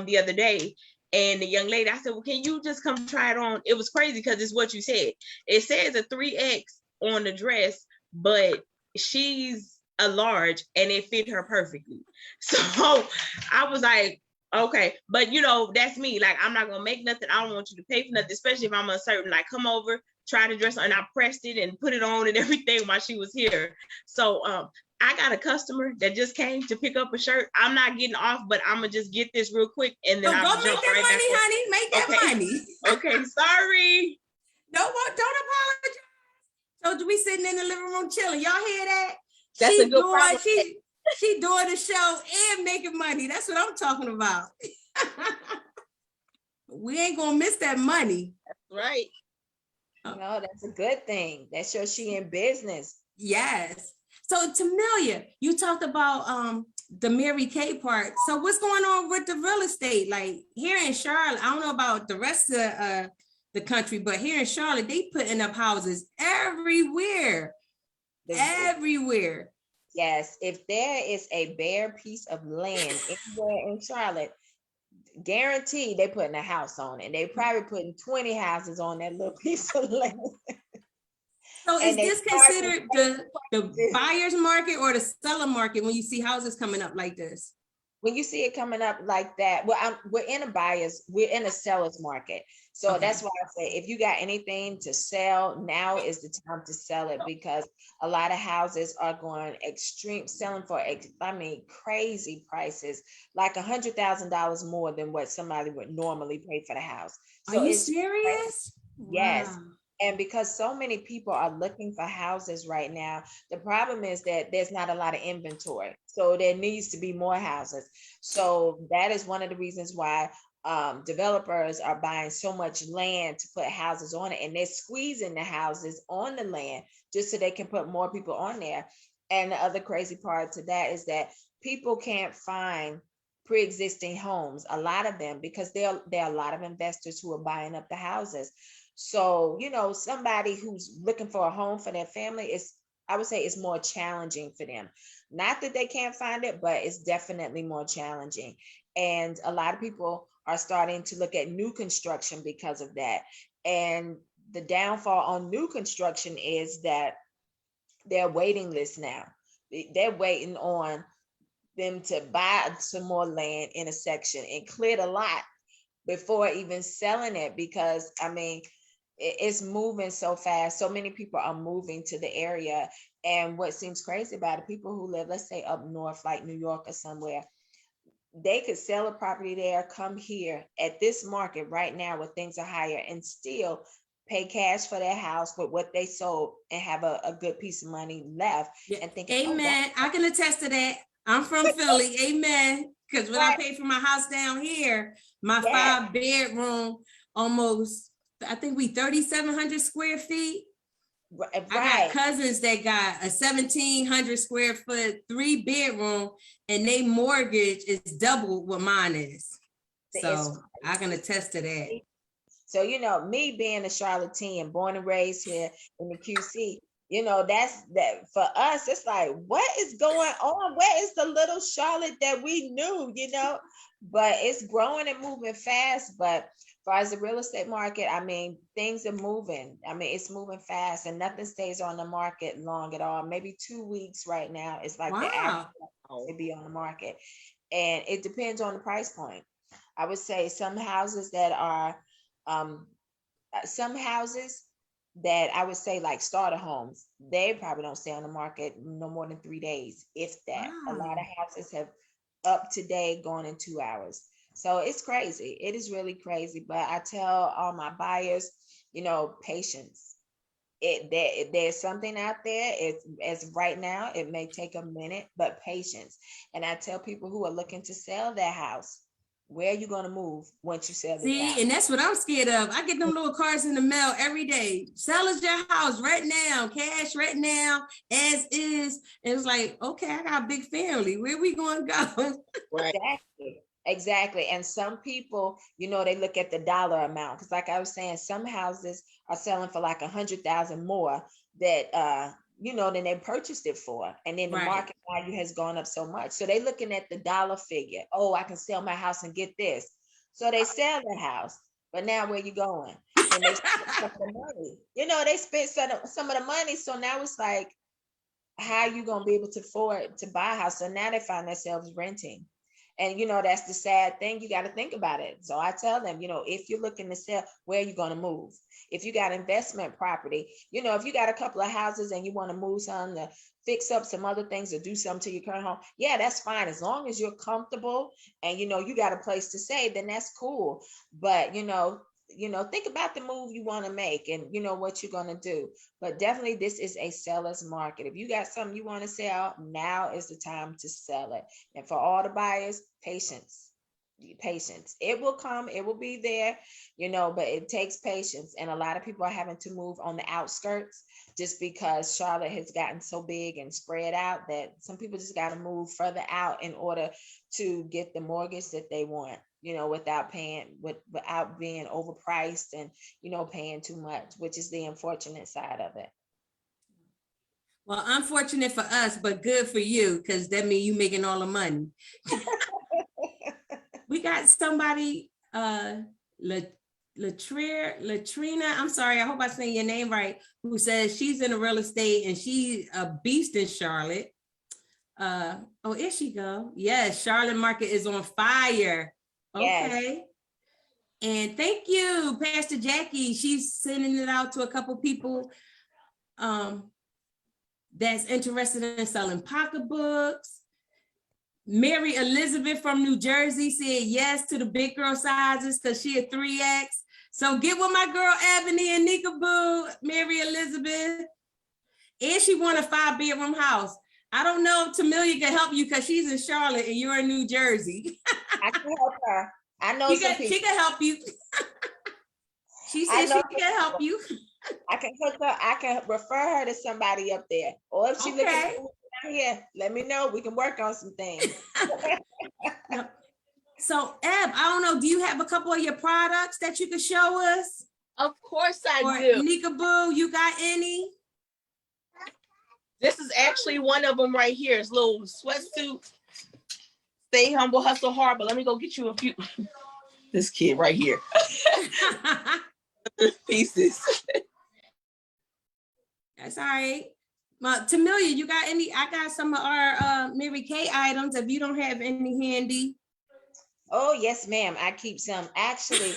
the other day. And the young lady, I said, well, can you just come try it on? It was crazy because it's what you said. It says a 3X on the dress, but she's a large and it fit her perfectly. So I was like, okay, but you know, that's me. Like, I'm not gonna make nothing. I don't want you to pay for nothing, especially if I'm uncertain. Like, come over, try the dress on, and I pressed it and put it on and everything while she was here. So I got a customer that just came to pick up a shirt. I'm not getting off, but I'm gonna just get this real quick and then So I'll go make jump that right money, back on. honey. Make that Okay. money. Okay, sorry. Don't apologize. So we sitting in the living room chilling. Y'all hear that? That's She a good doing, problem. she doing the show and making money. That's what I'm talking about. We ain't gonna miss that money. Right. No, that's a good thing. That shows she in business. Yes. So Tamelia, you talked about the Mary Kay part. So what's going on with the real estate? Like here in Charlotte, I don't know about the rest of the country, but here in Charlotte, they putting up houses everywhere. Everywhere. Yes, if there is a bare piece of land anywhere in Charlotte, guaranteed they putting a house on it. They probably putting 20 houses on that little piece of land. So is And they this charging considered the buyer's market or the seller market when you see houses coming up like this? When you see it coming up like that, well, we're in a seller's market. So Okay. that's why I say, if you got anything to sell, now is the time to sell it, because a lot of houses are going selling for, crazy prices, like $100,000 more than what somebody would normally pay for the house. So Are you it's serious? Yes. Wow. And because so many people are looking for houses right now, the problem is that there's not a lot of inventory. So there needs to be more houses. So that is one of the reasons why developers are buying so much land to put houses on it, and they're squeezing the houses on the land just so they can put more people on there. And the other crazy part to that is that people can't find pre-existing homes, a lot of them, because there are a lot of investors who are buying up the houses. So, somebody who's looking for a home for their family I would say it's more challenging for them. Not that they can't find it, but it's definitely more challenging. And a lot of people are starting to look at new construction because of that. And the downfall on new construction is that they're waiting lists now. They're waiting on them to buy some more land in a section and clear the lot before even selling it, because it's moving so fast. So many people are moving to the area. And what seems crazy about it, people who live, let's say up north, like New York or somewhere, they could sell a property there, come here at this market right now where things are higher, and still pay cash for their house with what they sold and have a good piece of money left. Yeah. And think, Amen. I can attest to that. I'm from Philly. Amen. Because when I paid for my house down here, my 5-bedroom, almost, I think we 3,700 square feet. Right. I got cousins that got a 1,700 square foot 3-bedroom, and they mortgage is double what mine is. So I can attest to that. So, me being a Charlottean, born and raised here in the QC, that's that for us. It's like, what is going on? Where is the little Charlotte that we knew, but it's growing and moving fast. But as far as the real estate market, things are moving. It's moving fast, and nothing stays on the market long at all. Maybe 2 weeks right now. It's like the average to be on the market. And it depends on the price point. I would say some houses that I would say like starter homes, they probably don't stay on the market no more than 3 days, if that. A lot of houses have up to date going in 2 hours. So it's crazy. It is really crazy. But I tell all my buyers, patience. There's something out there. As right now, it may take a minute, but patience. And I tell people who are looking to sell their house, where are you going to move once you sell the house? And that's what I'm scared of. I get them little cards in the mail every day. Sell us your house right now, cash right now, as is. And it's like, okay, I got a big family. Where we going to go? Right. Exactly. And some people, they look at the dollar amount, because like I was saying, some houses are selling for like 100,000 more that than they purchased it for. And then the market value has gone up so much. So they're looking at the dollar figure. Oh, I can sell my house and get this. So they sell the house. But now where you going? And they spend some of the money. They spent some of the money. So now it's like, how are you going to be able to afford to buy a house? So now they find themselves renting. And that's the sad thing. You got to think about it. So I tell them, if you're looking to sell, where are you going to move? If you got investment property, if you got a couple of houses and you want to move some to fix up some other things or do something to your current home, yeah, that's fine. As long as you're comfortable and you got a place to stay, then that's cool. But think about the move you want to make and what you're going to do. But definitely this is a seller's market. If you got something you want to sell, now is the time to sell it. And for all the buyers, patience. It will come, it will be there, but it takes patience. And a lot of people are having to move on the outskirts just because Charlotte has gotten so big and spread out that some people just got to move further out in order to get the mortgage that they want, without being overpriced and, paying too much, which is the unfortunate side of it. Well, unfortunate for us, but good for you, because that means you making all the money. We got somebody, Latrina, I'm sorry, I hope I say your name right, who says she's in the real estate and she's a beast in Charlotte. Oh, here she go. Yes, Charlotte market is on fire. Okay. Yes. And thank you, Pastor Jackie. She's sending it out to a couple people that's interested in selling pocketbooks. Mary Elizabeth from New Jersey said yes to the big girl sizes because she a 3X. So get with my girl Ebony and Nika Boo, Mary Elizabeth. And she want a 5-bedroom house. I don't know if Tamilia can help you because she's in Charlotte and you're in New Jersey. I can help her. I know she can help you. She said she can help you. I can hook her. I can refer her to somebody up there. Or if she looking down here, let me know. We can work on some things. So, Eb, I don't know. Do you have a couple of your products that you can show us? Of course I do. Nika Boo, you got any? This is actually one of them right here. It's a little sweatsuit. Stay humble, hustle hard. But let me go get you a few. This kid right here. Pieces. That's all right. Tamilia, you got any? I got some of our Mary Kay items. If you don't have any handy. Oh, yes, ma'am. I keep some. Actually,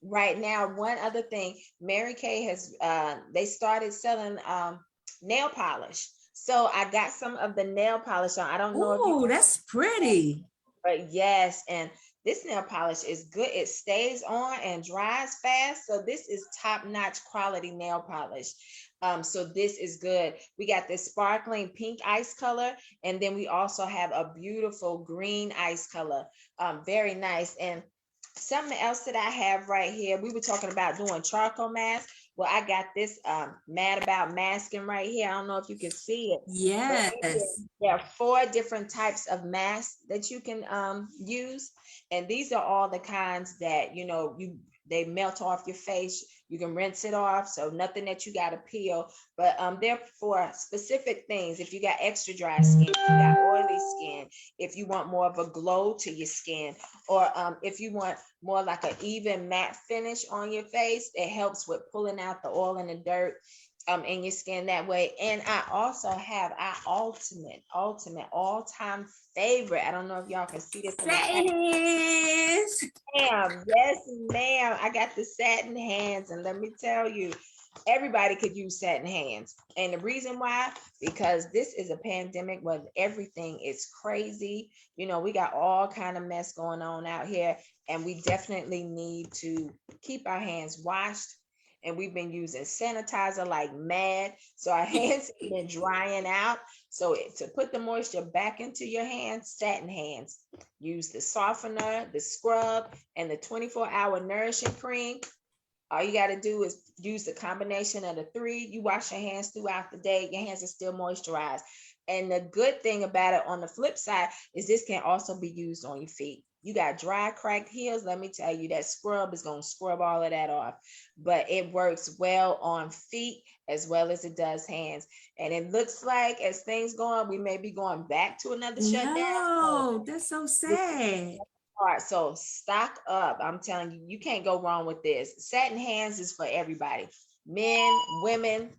right now, one other thing, Mary Kay has, they started selling nail polish. So I got some of the nail polish on. I don't know. Oh, that's pretty. But yes, and this nail polish is good. It stays on and dries fast. So this is top-notch quality nail polish. So this is good. We got this sparkling pink ice color, and then we also have a beautiful green ice color. Very nice. And something else that I have right here, we were talking about doing charcoal mask. Well, I got this Mad About Masking right here. I don't know if you can see it. Yes. There are 4 different types of masks that you can use. And these are all the kinds that, they melt off your face. You can rinse it off. So nothing that you got to peel, but they're for specific things. If you got extra dry skin, if you got oily skin, if you want more of a glow to your skin, or if you want more like an even matte finish on your face, it helps with pulling out the oil and the dirt in your skin that way. And I also have our ultimate all-time favorite. I don't know if y'all can see this. Ma'am, yes, ma'am. I got the satin hands, and let me tell you, everybody could use satin hands. And the reason why, because this is a pandemic where everything is crazy. We got all kind of mess going on out here, and we definitely need to keep our hands washed. And we've been using sanitizer like mad. So our hands have been drying out. So to put the moisture back into your hands, satin hands, use the softener, the scrub, and the 24-hour nourishing cream. All you got to do is use the combination of the 3. You wash your hands throughout the day. Your hands are still moisturized. And the good thing about it on the flip side is this can also be used on your feet. You got dry, cracked heels. Let me tell you, that scrub is going to scrub all of that off. But it works well on feet as well as it does hands. And it looks like as things go on, we may be going back to another shutdown. No, that's so sad. All right, so stock up. I'm telling you, you can't go wrong with this. Satin hands is for everybody. Men, women,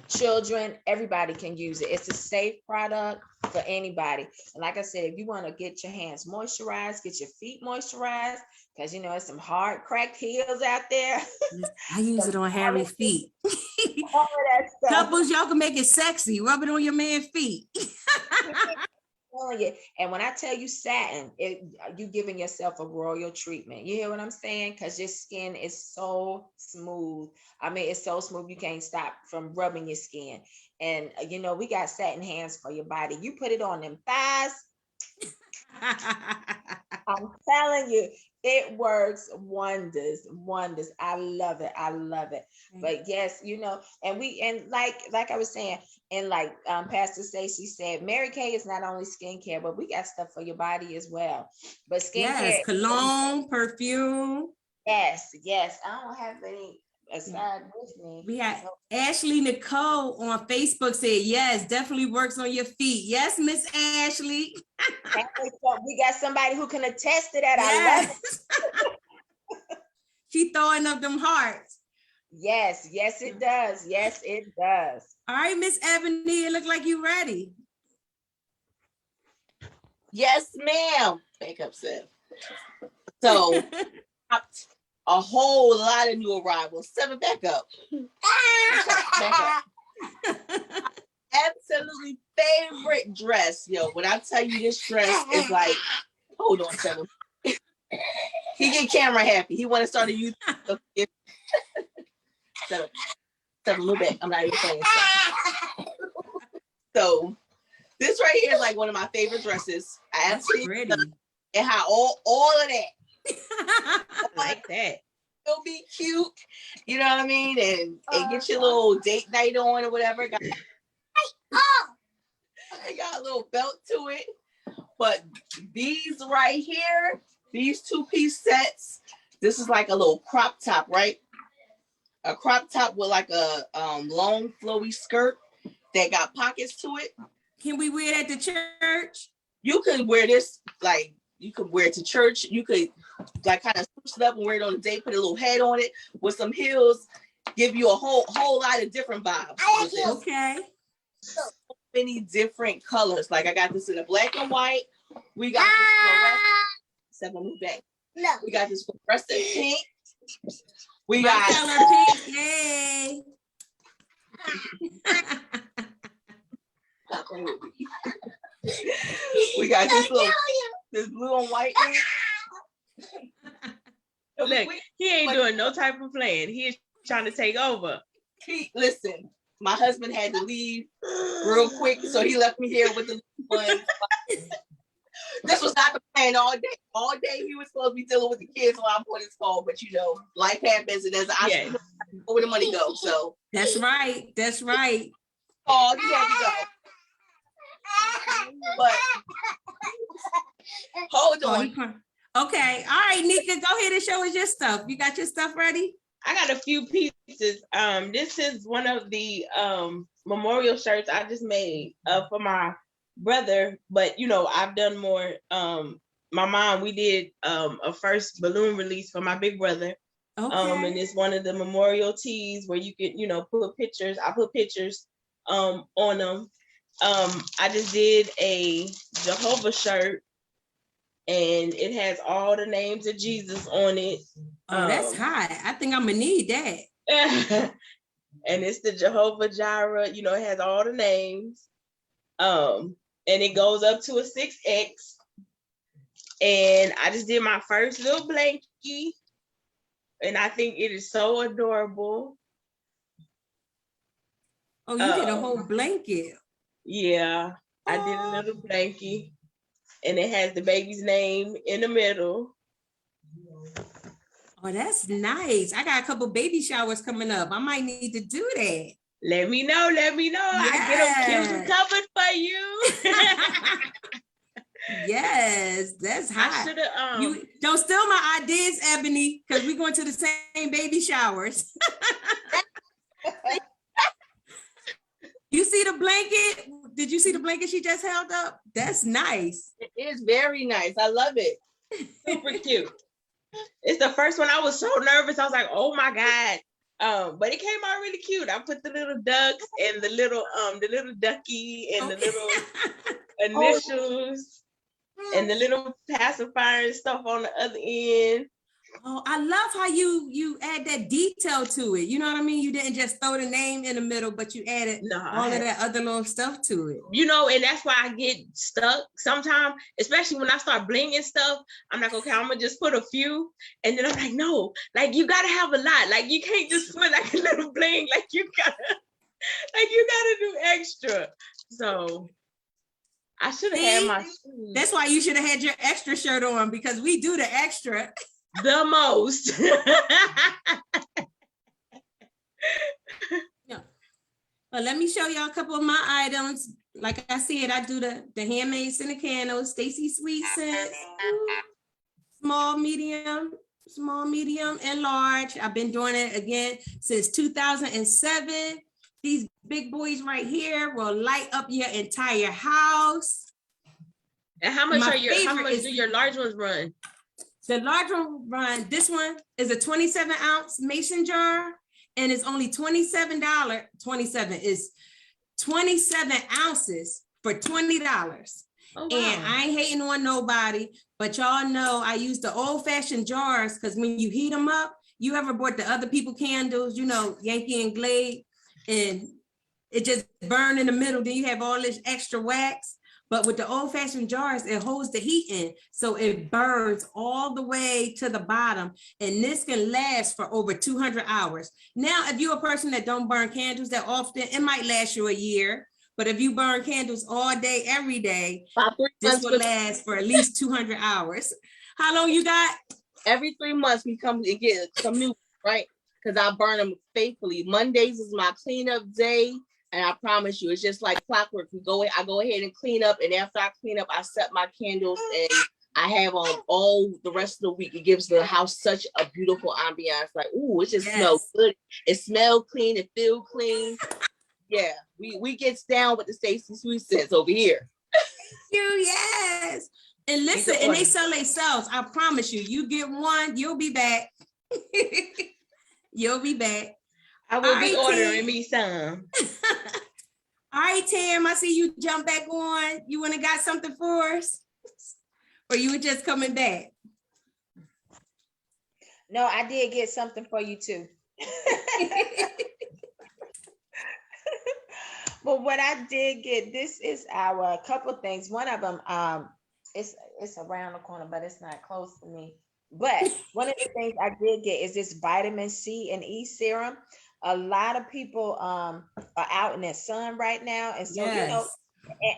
children, everybody can use it. It's a safe product for anybody. And like I said, if you want to get your hands moisturized, get your feet moisturized, because you know it's some hard cracked heels out there. I use it on Harry's feet. All of that stuff. Couples, y'all can make it sexy. Rub it on your man's feet. Telling you. And when I tell you satin, you giving yourself a royal treatment. You hear what I'm saying? Because your skin is so smooth. I mean, it's so smooth you can't stop from rubbing your skin. And you know, we got satin hands for your body. You put it on them thighs. I'm telling you, it works wonders. I love it. But yes, you know, and like I was saying, and like Pastor Stacy said, Mary Kay is not only skincare, but we got stuff for your body as well. But skincare, yes, cologne, perfume. Yes. I don't have any aside with me. We had Ashley Nicole on Facebook said, yes, definitely works on your feet. Yes, Miss Ashley. We got somebody who can attest to that. I love it. She throwing up them hearts. Yes, it does. Yes, it does. All right, Miss Ebony, it look like you ready. Yes, ma'am. Makeup said. So a whole lot of new arrivals. 7 back up. Absolutely favorite dress. Yo, when I tell you this dress is like, hold on, 7. He get camera happy. He want to start a YouTube. 7, move back. I'm not even playing stuff. So this right here is like one of my favorite dresses. I absolutely love it. It had all of that. I like that. It'll be cute, you know what I mean? And get your little date night on or whatever. It got a little belt to it. But these right here, these 2-piece sets, this is like a little crop top, right? A crop top with like a long flowy skirt that got pockets to it. Can we wear that to church? You can wear this, like, you could wear it to church. You could like kind of switch it up and wear it on a date, put a little head on it with some heels, give you a whole lot of different vibes. Okay. So many different colors. Like I got this in a black and white. We got this fluorescent. 7, move back. No. We got this fluorescent pink. We got color pink. Yay. We got this blue and white. Look, he ain't doing no type of plan. He is trying to take over. Listen, my husband had to leave real quick, so he left me here with the ones. This was not the plan all day. All day he was supposed to be dealing with the kids while I'm on his phone, but you know, life happens, and there's an where the money goes. So that's right. Oh, he had to go. But hold on. Okay. All right, Nika, go ahead and show us your stuff. You got your stuff ready? I got a few pieces. This is one of the memorial shirts I just made for my brother, but you know, I've done more. My mom, we did a first balloon release for my big brother. Okay. And it's one of the memorial tees where you could, you know, put pictures. I put pictures on them. I just did a Jehovah shirt, and it has all the names of Jesus on it. Oh, that's hot. I think I'm gonna need that. And it's the Jehovah Jireh, you know, it has all the names. And it goes up to a 6X. And I just did my first little blankie. And I think it is so adorable. Oh, you did a whole blanket. Yeah, I did a little blankie. And it has the baby's name in the middle. Oh, that's nice. I got a couple baby showers coming up. I might need to do that. Let me know. Yes. I get them covered for you. Yes, that's hot. I should You don't steal my ideas, Ebony, because we're going to the same baby showers. You see the blanket? Did you see the blanket she just held up? That's nice. It is very nice. I love it. Super cute. It's the first one. I was so nervous. I was like, oh my God. But it came out really cute. I put the little ducks and the little ducky and the little initials and the little pacifier and stuff on the other end. Oh, I love how you add that detail to it. You know what I mean? You didn't just throw the name in the middle, but you added all of that other little stuff to it. You know, and that's why I get stuck sometimes, especially when I start blinging stuff. I'm like, okay, I'm gonna just put a few, and then I'm like, no, like you gotta have a lot. Like you can't just put like a little bling. Like you gotta do extra. So I should have had my shoes. That's why you should have had your extra shirt on, because we do the extra. The most. Yeah. Well, let me show y'all a couple of my items. Like I said, I do the handmade scented candles, Stacy Sweet Scents, small, medium, and large. I've been doing it again since 2007. These big boys right here will light up your entire house. And how much do your large ones run? The large one run, this one is a 27 ounce mason jar, and it's only $27. 27 is 27 ounces for $20. Oh, wow. And I ain't hating on nobody, but y'all know I use the old fashioned jars, because when you heat them up, you ever bought the other people candles, you know, Yankee and Glade, and it just burned in the middle. Then you have all this extra wax. But with the old fashioned jars, it holds the heat in. So it burns all the way to the bottom. And this can last for over 200 hours. Now, if you're a person that don't burn candles that often, it might last you a year. But if you burn candles all day, every day, this will last for at least 200 hours. How long you got? Every 3 months we come and get some new, right? Because I burn them faithfully. Mondays is my cleanup day. And I promise you, it's just like clockwork. I go ahead and clean up. And after I clean up, I set my candles and I have on all the rest of the week. It gives the house such a beautiful ambiance. Like, ooh, it just smells good. It smells clean. It feels clean. Yeah, we gets down with the Stacy Sweet Scents over here. Yes. And listen, and they sell themselves. I promise you, you get one, you'll be back. You'll be back. I will be ordering me some. All right, Tam, I see you jump back on. You want to got something for us? Or you were just coming back? No, I did get something for you too. But what I did get, this is our couple of things. One of them, it's around the corner, but it's not close to me. But one of the things I did get is this vitamin C and E serum. A lot of people are out in the sun right now. And so, you know,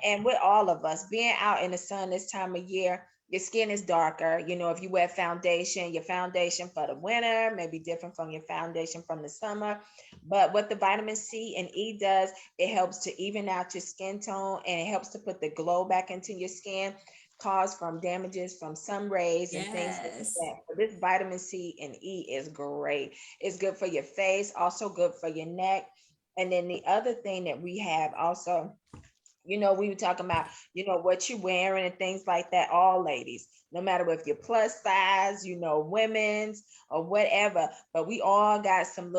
and with all of us being out in the sun this time of year, your skin is darker. You know, if you wear foundation, your foundation for the winter may be different from your foundation from the summer. But what the vitamin C and E does, it helps to even out your skin tone, and it helps to put the glow back into your skin caused from damages from sun rays and things like that. So this vitamin C and E is great. It's good for your face, also good for your neck. And then the other thing that we have also, you know, we were talking about, you know, what you're wearing and things like that. All ladies, no matter if you're plus size, you know, women's or whatever, but we all got some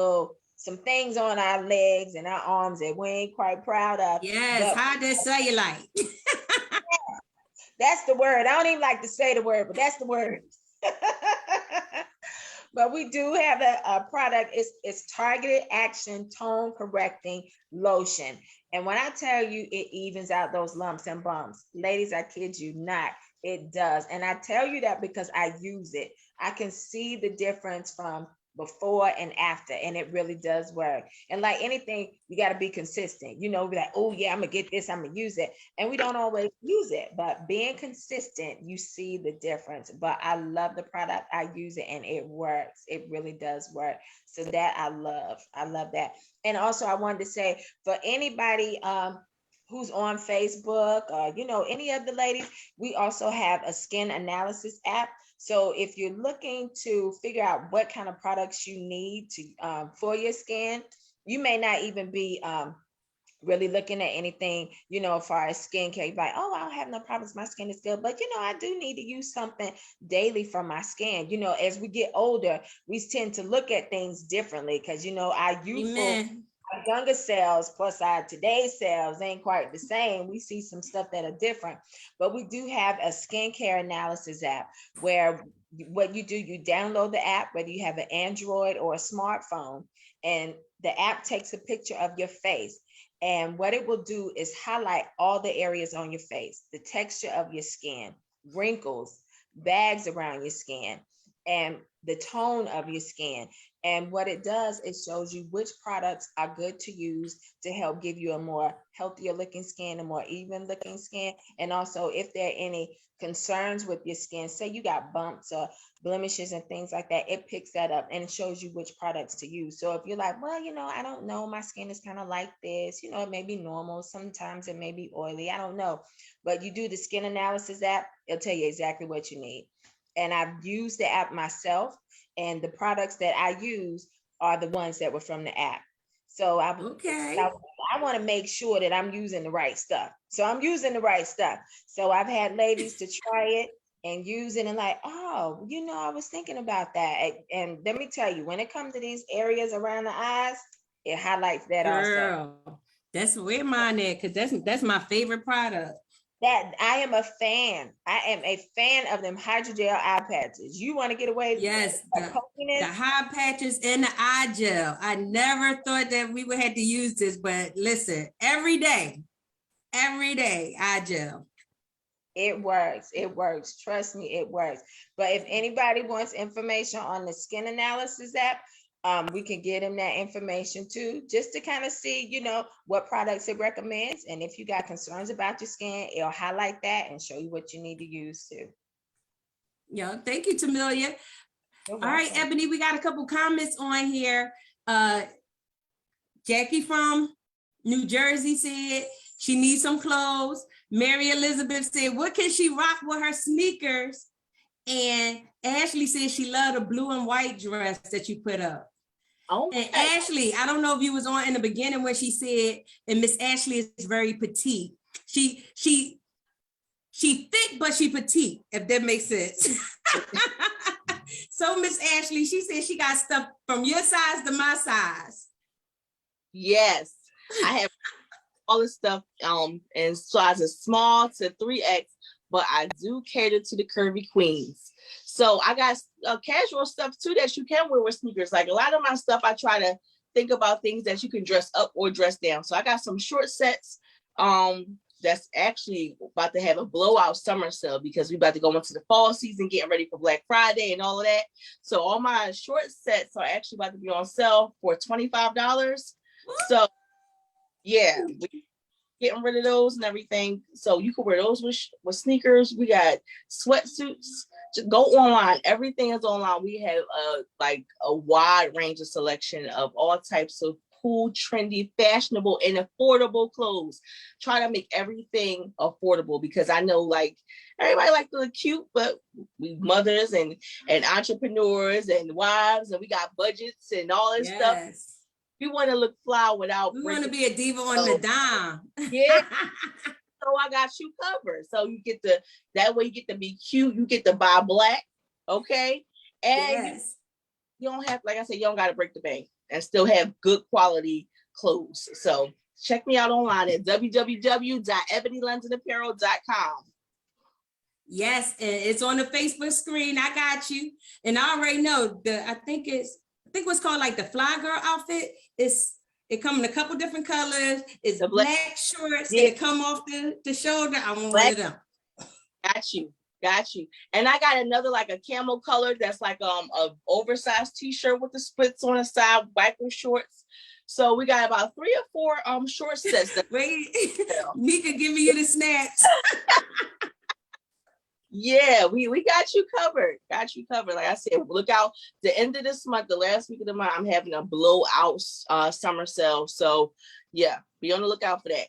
things on our legs and our arms that we ain't quite proud of. Yes, high that cellulite. That's the word. I don't even like to say the word, but that's the word. But we do have a product. It's targeted action tone correcting lotion. And when I tell you it evens out those lumps and bumps, ladies, I kid you not, it does. And I tell you that because I use it. I can see the difference from before and after, and it really does work. And like anything, you got to be consistent. You know, be like, oh yeah, I'm gonna get this, I'm gonna use it, and we don't always use it, but being consistent, you see the difference. But I love the product. I use it and it works. It really does work. So that I love that. And also I wanted to say, for anybody who's on Facebook or, you know, any of the ladies, we also have a skin analysis app. So if you're looking to figure out what kind of products you need to for your skin, you may not even be really looking at anything, as far as skincare, you're like, oh, I don't have no problems. My skin is good. But, I do need to use something daily for my skin. As we get older, we tend to look at things differently because, our youthful, Amen. our younger selves plus our today's selves ain't quite the same. We see some stuff that are different, but we do have a skincare analysis app where what you do, you download the app, whether you have an Android or a smartphone, and the app takes a picture of your face. And what it will do is highlight all the areas on your face, the texture of your skin, wrinkles, bags around your skin, and the tone of your skin. And what it does, it shows you which products are good to use to help give you a more healthier looking skin, a more even looking skin. And also if there are any concerns with your skin, say you got bumps or blemishes and things like that, it picks that up and shows you which products to use. So if you're like, well, I don't know, my skin is kind of like this, it may be normal. Sometimes it may be oily. I don't know. But you do the skin analysis app, it'll tell you exactly what you need. And I've used the app myself, and the products that I use are the ones that were from the app. So I want to make sure that I'm using the right stuff. So I'm using the right stuff. So I've had ladies to try it and use it and like, oh, I was thinking about that. And let me tell you, when it comes to these areas around the eyes, it highlights that also. Girl, that's where mine at, because that's my favorite product. That I am a fan. I am a fan of them hydrogel eye patches. You want to get away? Yes, the high patches and the eye gel. I never thought that we would have to use this, but listen, every day, eye gel. It works. It works. Trust me, it works. But if anybody wants information on the skin analysis app, we can get them that information too, just to kind of see, what products it recommends. And if you got concerns about your skin, it'll highlight that and show you what you need to use too. Yeah, thank you, Tamilia. All right, Ebony, we got a couple comments on here. Jackie from New Jersey said she needs some clothes. Mary Elizabeth said, what can she rock with her sneakers? And Ashley said she loved the blue and white dress that you put up. Oh, and Ashley, I don't know if you was on in the beginning when she said, and Miss Ashley is very petite. She thick, but she petite, if that makes sense. So Miss Ashley, she said she got stuff from your size to my size. Yes, I have all this stuff in sizes small to 3X, but I do cater to the curvy queens. So I got casual stuff too that you can wear with sneakers. Like a lot of my stuff, I try to think about things that you can dress up or dress down. So I got some short sets that's actually about to have a blowout summer sale because we about to go into the fall season, getting ready for Black Friday and all of that. So all my short sets are actually about to be on sale for $25. So yeah, we getting rid of those and everything. So you can wear those with sneakers. We got sweatsuits. Just go online. Everything is online. We have a wide range of selection of all types of cool, trendy, fashionable, and affordable clothes. Try to make everything affordable because I know like everybody like to look cute, but we mothers and entrepreneurs and wives, and we got budgets and all this stuff. We want to look fly without. We want to be a diva on the dime. Yeah. So I got you covered. So you get that way you get to be cute. You get to buy black. Okay. And you don't have, like I said, you don't got to break the bank and still have good quality clothes. So check me out online at www.ebonylondonapparel.com. Yes. And it's on the Facebook screen. I got you. And I already know I think what's called like the fly girl outfit. It come in a couple different colors. It's the black shorts. Yeah. And it come off the shoulder. I want one of them. Got you. And I got another like a camel color that's like a oversized t-shirt with the splits on the side, biker shorts. So we got about 3 or 4 short sets. Wait, Mika giving you the snaps. Yeah, we got you covered. Like I said, look out the end of this month, the last week of the month, I'm having a blowout summer sale. So yeah, be on the lookout for that.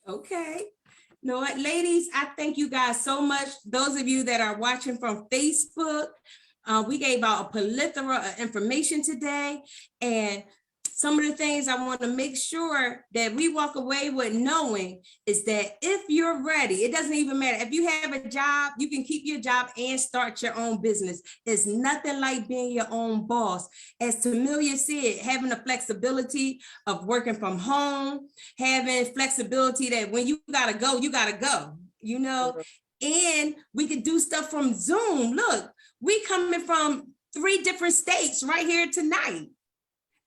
Okay. You know what, ladies, I thank you guys so much. Those of you that are watching from Facebook, we gave out a plethora of information today. And some of the things I want to make sure that we walk away with knowing is that if you're ready, it doesn't even matter. If you have a job, you can keep your job and start your own business. It's nothing like being your own boss. As Tamelia said, having the flexibility of working from home, having flexibility that when you gotta go, you gotta go, you know, and we could do stuff from Zoom. Look, we coming from 3 different states right here tonight.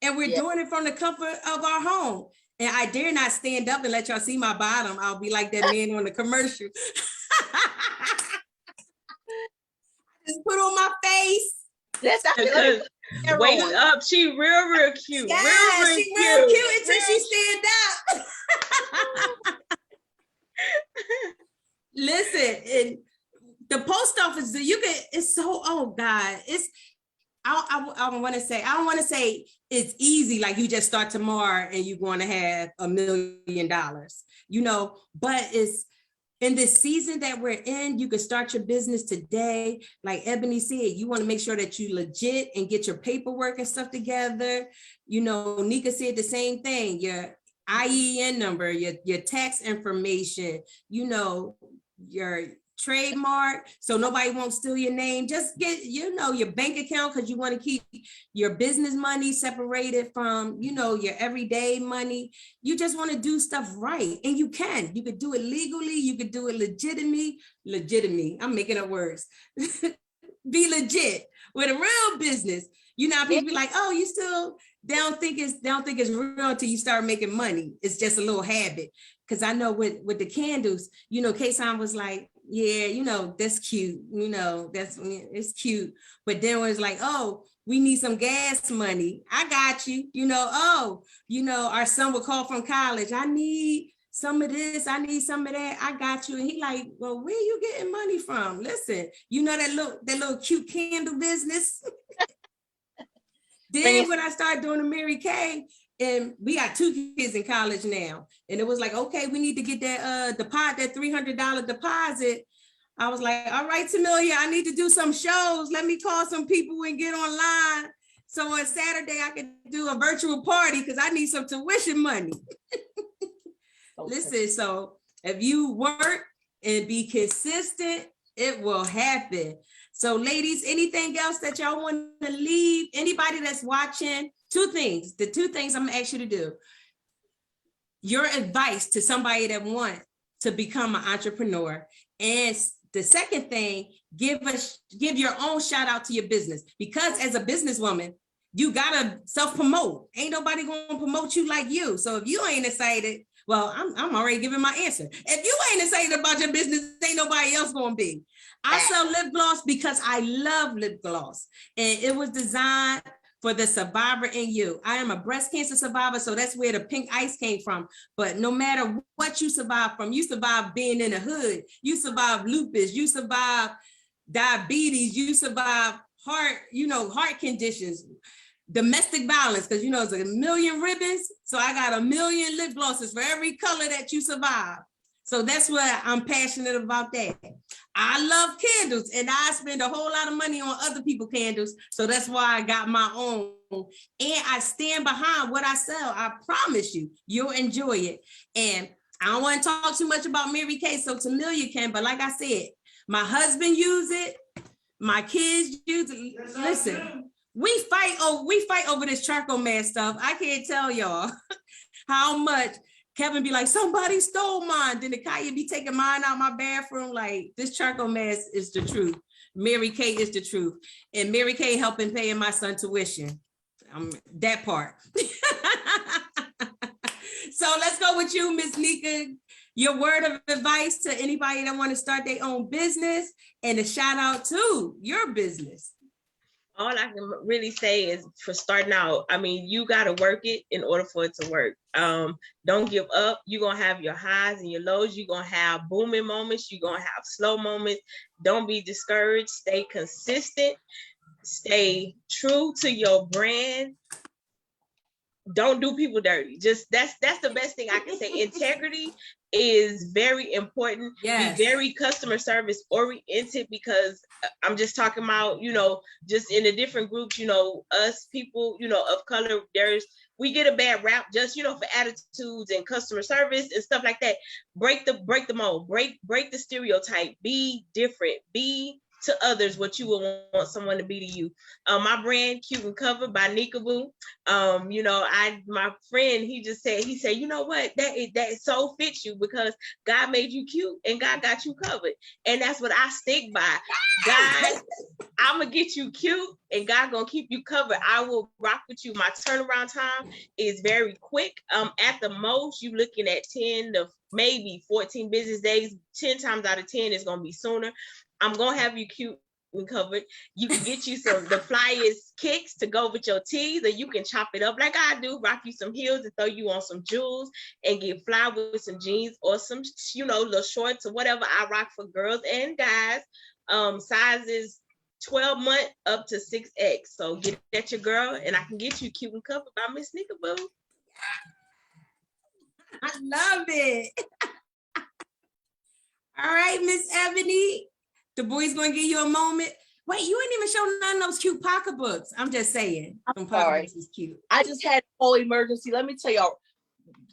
And we're doing it from the comfort of our home. And I dare not stand up and let y'all see my bottom. I'll be like that man on the commercial. Just put on my face. Yes, I feel Wait up, she real cute. Yeah, real she real cute until she stand up. Listen, and the post office, you can, it's so, oh God, it's, I don't want to say it's easy, like you just start tomorrow and you're going to have $1 million, you know, but it's in this season that we're in, you can start your business today. Like Ebony said, you want to make sure that you legit and get your paperwork and stuff together. You know, Nika said the same thing, your IEN number, your tax information, you know, your trademark, so nobody won't steal your name. Just get, you know, your bank account, because you want to keep your business money separated from, you know, your everyday money. You just want to do stuff right, and you could do it legally, you could do it legitimately. I'm making up words. Be legit with a real business. You know, people be like, oh, you still don't think it's real until you start making money. It's just a little habit. Because I know with the candles, you know, Kason was like, yeah, you know, that's cute, you know, it's cute. But then it was like, oh, we need some gas money. I got you, you know, oh, you know, our son would call from college. I need some of this, I need some of that. I got you. And he like, well, where you getting money from? Listen, you know, that little cute candle business. Then when I started doing the Mary Kay, and we got 2 kids in college now, and it was like, okay, we need to get that that $300 deposit. I was like, all right, Tamelia, I need to do some shows. Let me call some people and get online. So on Saturday, I could do a virtual party because I need some tuition money. Okay. Listen, so if you work and be consistent, it will happen. So ladies, anything else that y'all want to leave? Anybody that's watching? 2 things. The 2 things I'm gonna ask you to do. Your advice to somebody that wants to become an entrepreneur. And the second thing, give your own shout out to your business. Because as a businesswoman, you gotta self-promote. Ain't nobody gonna promote you like you. So if you ain't excited, well, I'm already giving my answer. If you ain't excited about your business, ain't nobody else gonna be. I sell lip gloss because I love lip gloss. And it was designed for the survivor in you. I am a breast cancer survivor, so that's where the pink ice came from. But no matter what you survive from, you survive being in the hood, you survive lupus, you survive diabetes, you survive heart conditions, domestic violence, because you know it's 1 million ribbons. So I got 1 million lip glosses for every color that you survive. So that's why I'm passionate about that. I love candles, and I spend a whole lot of money on other people's candles. So that's why I got my own. And I stand behind what I sell. I promise you, you'll enjoy it. And I don't want to talk too much about Mary Kay, so Tamelia can, but like I said, my husband use it, my kids use it. Listen, we fight over this charcoal mask stuff. I can't tell y'all how much Kevin be like, somebody stole mine. Then Nakaya be taking mine out my bathroom. Like, this charcoal mask is the truth. Mary Kay is the truth. And Mary Kay helping paying my son tuition. That part. So let's go with you, Miss Nika. Your word of advice to anybody that want to start their own business, and a shout out to your business. All I can really say is, for starting out, I mean, you got to work it in order for it to work. Don't give up. You're going to have your highs and your lows. You're going to have booming moments. You're going to have slow moments. Don't be discouraged. Stay consistent. Stay true to your brand. don't do people dirty. Just that's the best thing I can say. Integrity is very important. Yes. Be very customer service oriented, because I'm just talking about, just in the different groups, us people, of color, we get a bad rap just, for attitudes and customer service and stuff like that. Break the mold, break the stereotype, be different, be to others what you would want someone to be to you. My brand, Cute and Covered by Nikaboo. My friend, he said, you know what, that so fits you because God made you cute and God got you covered. And that's what I stick by. God, I'm gonna get you cute and God gonna keep you covered. I will rock with you. My turnaround time is very quick. At the most, you looking at 10 to maybe 14 business days. 10 times out of 10 is gonna be sooner. I'm gonna have you cute and covered. You can get you the flyest kicks to go with your tees, or you can chop it up like I do, rock you some heels and throw you on some jewels and get fly with some jeans or some, little shorts or whatever I rock for girls and guys. Sizes 12 month up to 6X. So get at your girl and I can get you Cute and Covered by Miss Nikaboo. I love it. All right, Miss Ebony. The boy's gonna give you a moment. Wait, you ain't even shown none of those cute pocketbooks. I'm just saying. Some pocketbooks is cute. I just had a whole emergency. Let me tell y'all,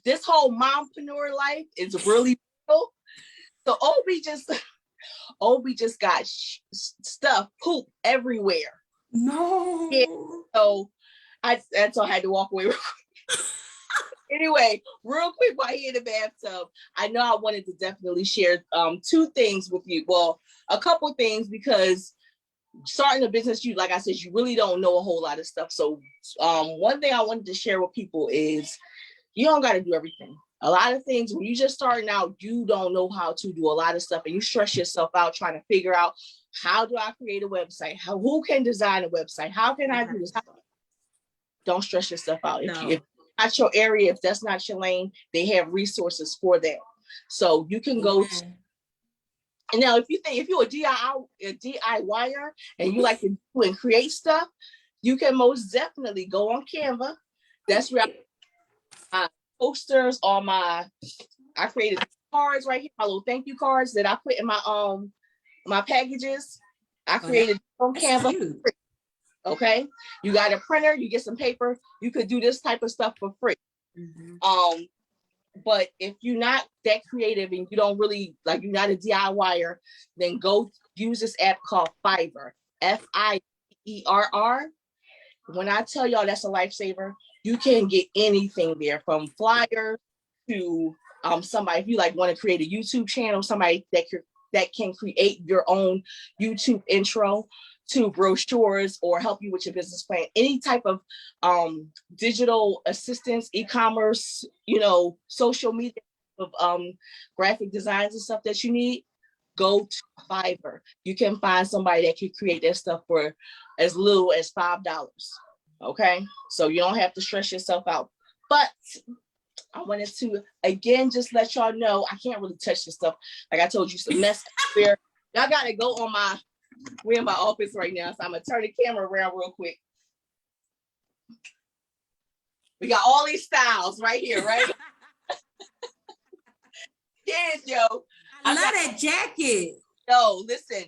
this whole mompreneur life is really real. So Obi just got stuff, poop everywhere. No. Yeah. So that's all I had to walk away. Anyway, real quick while he in the bathtub, I know I wanted to definitely share 2 things with you. Well, a couple things, because starting a business, like I said, you really don't know a whole lot of stuff. So one thing I wanted to share with people is you don't got to do everything. A lot of things, when you just starting out, you don't know how to do a lot of stuff and you stress yourself out trying to figure out, how do I create a website? Who can design a website? How can I do this? Don't stress yourself out. No. If not your area, if that's not your lane, they have resources for that. So you can go and now if you're a DIYer and you like to do and create stuff, you can most definitely go on Canva. That's where my posters, I created cards right here, my little thank you cards that I put in my packages. I created on Canva. Cute. Okay, you got a printer, you get some paper, you could do this type of stuff for free. Mm-hmm. But if you're not that creative and you don't really you're not a DIYer, then go use this app called Fiverr, Fiverr. When I tell y'all that's a lifesaver, you can get anything there, from flyers to somebody, if you want to create a YouTube channel, somebody that can create your own YouTube intro, to brochures or help you with your business plan, any type of digital assistance, e-commerce, social media, of graphic designs and stuff that you need, go to Fiverr. You can find somebody that can create that stuff for as little as $5. Okay, so you don't have to stress yourself out. But I wanted to again just let y'all know I can't really touch this stuff. Like I told you, it's a mess where y'all gotta go on we're in my office right now, so I'm gonna turn the camera around real quick. We got all these styles right here, right? Kids, yo. I love that jacket. Yo, listen,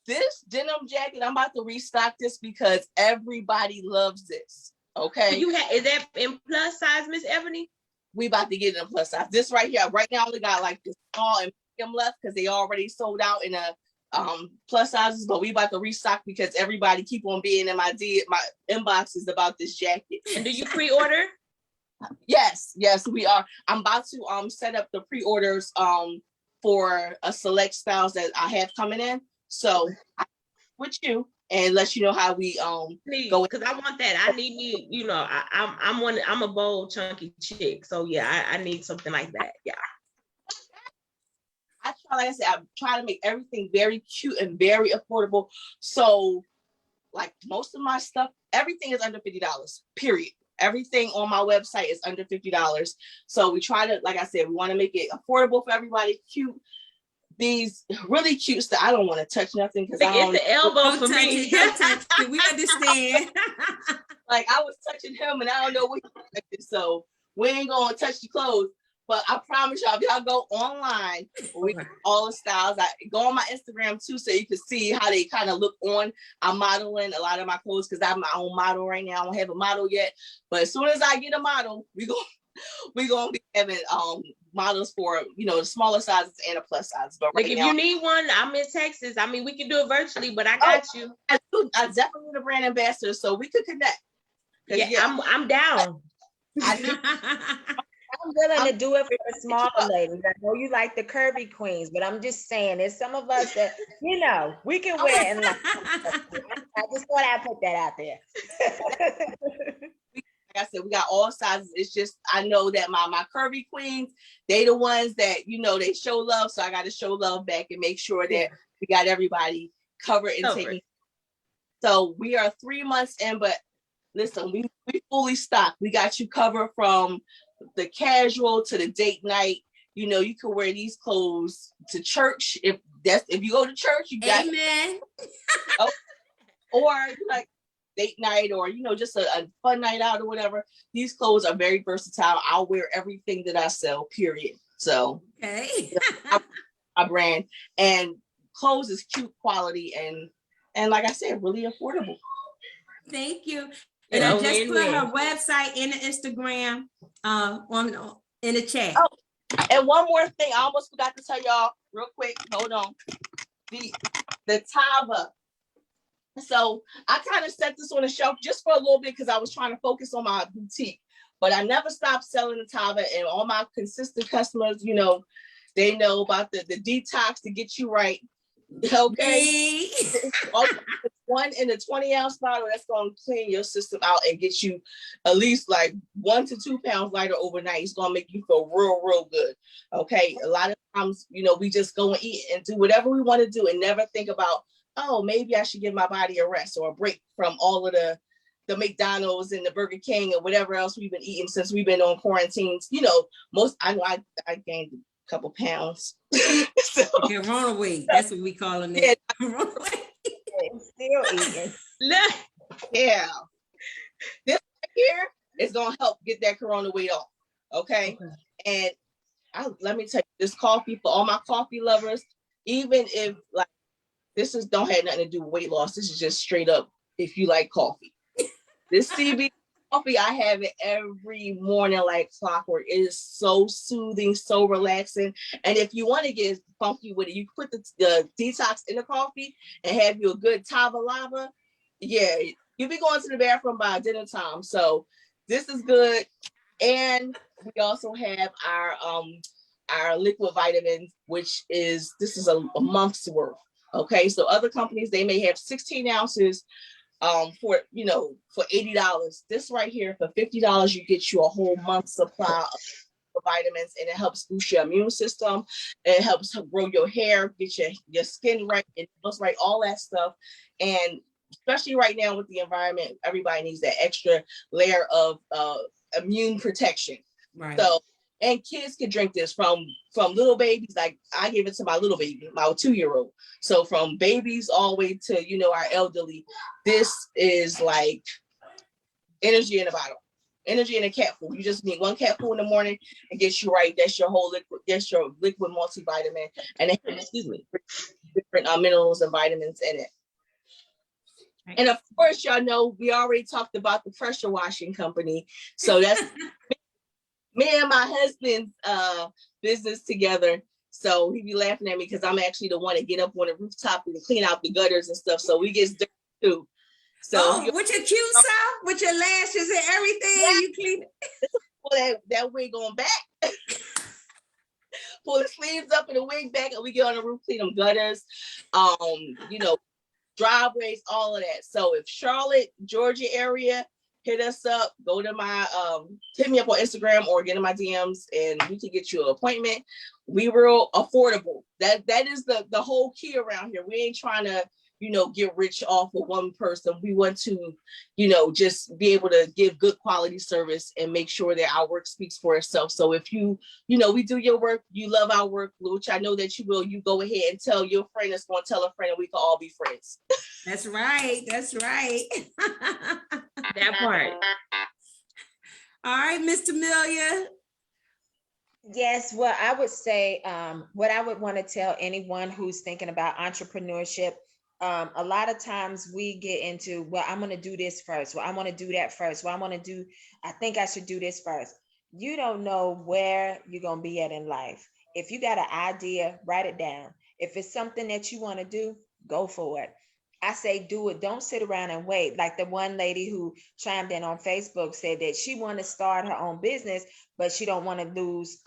this denim jacket, I'm about to restock this because everybody loves this. Okay. Is that in plus size, Miss Ebony? We about to get in a plus size. This right here, right now, I only got the small and medium left because they already sold out in a plus sizes, but we about to restock because everybody keep on being in my inboxes about this jacket. And do you pre-order? Yes, we are. I'm about to set up the pre-orders for a select styles that I have coming in. So with you and let you know how we go, because I want that. I need me, I'm a bold, chunky chick. So yeah, I need something like that. Yeah. Like I said, I try to make everything very cute and very affordable. So most of my stuff, everything is under $50, period. Everything on my website is under $50. So we try to, like I said, we want to make it affordable for everybody, cute. These really cute stuff. I don't want to touch nothing because it's the elbow for me. Don't touch it. We understand. I was touching him and I don't know what So we ain't gonna touch the clothes. But I promise y'all, if y'all go online, we got all the styles. I go on my Instagram too, so you can see how they kind of look on. I'm modeling a lot of my clothes because I'm my own model right now. I don't have a model yet, but as soon as I get a model, we gonna be having models for the smaller sizes and the plus sizes. But Like right if now, you need one, I'm in Texas. I mean, we can do it virtually, but I got you. I definitely need a brand ambassador, so we could connect. Yeah, I'm down. I'm willing to do it for the smaller ladies. I know you like the curvy queens, but I'm just saying there's some of us that, we can wear it. And like, I just thought I'd put that out there. Like I said, we got all sizes. It's just, I know that my curvy queens, they the ones that, they show love. So I got to show love back and make sure that we got everybody covered and taken. So we are 3 months in, but listen, we fully stocked. We got you covered from the casual to the date night. You can wear these clothes to church. If you go to church, you got Amen. or like date night, or just a fun night out or whatever. These clothes are very versatile. I'll wear everything that I sell, period. So Okay. my brand, and clothes is cute quality and like I said, really affordable. Thank you. And I just put her website in the Instagram in the chat. Oh, and one more thing, I almost forgot to tell y'all real quick. Hold on. The Tava. So I kind of set this on the shelf just for a little bit because I was trying to focus on my boutique. But I never stopped selling the Tava, and all my consistent customers, they know about the detox to get you right. Okay. One in a 20-ounce bottle that's going to clean your system out and get you at least like 1 to 2 pounds lighter overnight. It's going to make you feel real good. Okay. A lot of times, we just go and eat and do whatever we want to do and never think about, oh, maybe I should give my body a rest or a break from all of the McDonald's and the Burger King and whatever else we've been eating since we've been on quarantines. I know I gained a couple pounds. So, Corona weight. That's what we call it. Yeah. Corona weight. Still eating. Yeah. This here is gonna help get that Corona weight off. Okay. And let me tell you, this coffee for all my coffee lovers, even if like don't have nothing to do with weight loss. This is just straight up if you like coffee. This CBD coffee, I have it every morning like clockwork. It is so soothing, so relaxing. And if you want to get funky with it, you put the detox in the coffee and have you a good Tava Lava. Yeah, you'll be going to the bathroom by dinner time. So this is good. And we also have our liquid vitamins, this is a month's worth. Okay, so other companies, they may have 16 ounces for $80. This right here for $50, you get you a whole month's supply of vitamins, and it helps boost your immune system. It helps grow your hair, get your skin right, it looks right, all that stuff. And especially right now with the environment, everybody needs that extra layer of immune protection. Right. So, and kids can drink this from little babies. Like I give it to my little baby, my 2-year-old. So from babies all the way to, our elderly, this is like energy in a bottle, energy in a capful. You just need one capful in the morning and gets you right. That's your whole liquid, that's your liquid multivitamin. And it has different minerals and vitamins in it. Right. And of course, y'all know, we already talked about the pressure washing company. So that's me and my husband's business together. So he be laughing at me because I'm actually the one to get up on the rooftop and clean out the gutters and stuff. So we get dirty too. So with your cute self, with your lashes and everything, you clean it. Pull that wig on back. Pull the sleeves up and the wig back, and we get on the roof, clean them gutters, driveways, all of that. So if Charlotte, Georgia area, hit us up, go to my, hit me up on Instagram or get in my DMs and we can get you an appointment. We real affordable. That is the whole key around here. We ain't trying to, get rich off of one person. We want to, just be able to give good quality service and make sure that our work speaks for itself. So if we do your work, you love our work, which I know that you will, you go ahead and tell your friend that's going to tell a friend, and we can all be friends. That's right. That's right. That part. All right, Mr. Amelia. Yes, well, I would say what I would want to tell anyone who's thinking about entrepreneurship. A lot of times we get into, well, I'm going to do this first. Well, I want to do that first. Well, I think I should do this first. You don't know where you're going to be at in life. If you got an idea, write it down. If it's something that you want to do, go for it. I say do it. Don't sit around and wait. Like the one lady who chimed in on Facebook said that she want to start her own business, but she don't want to lose she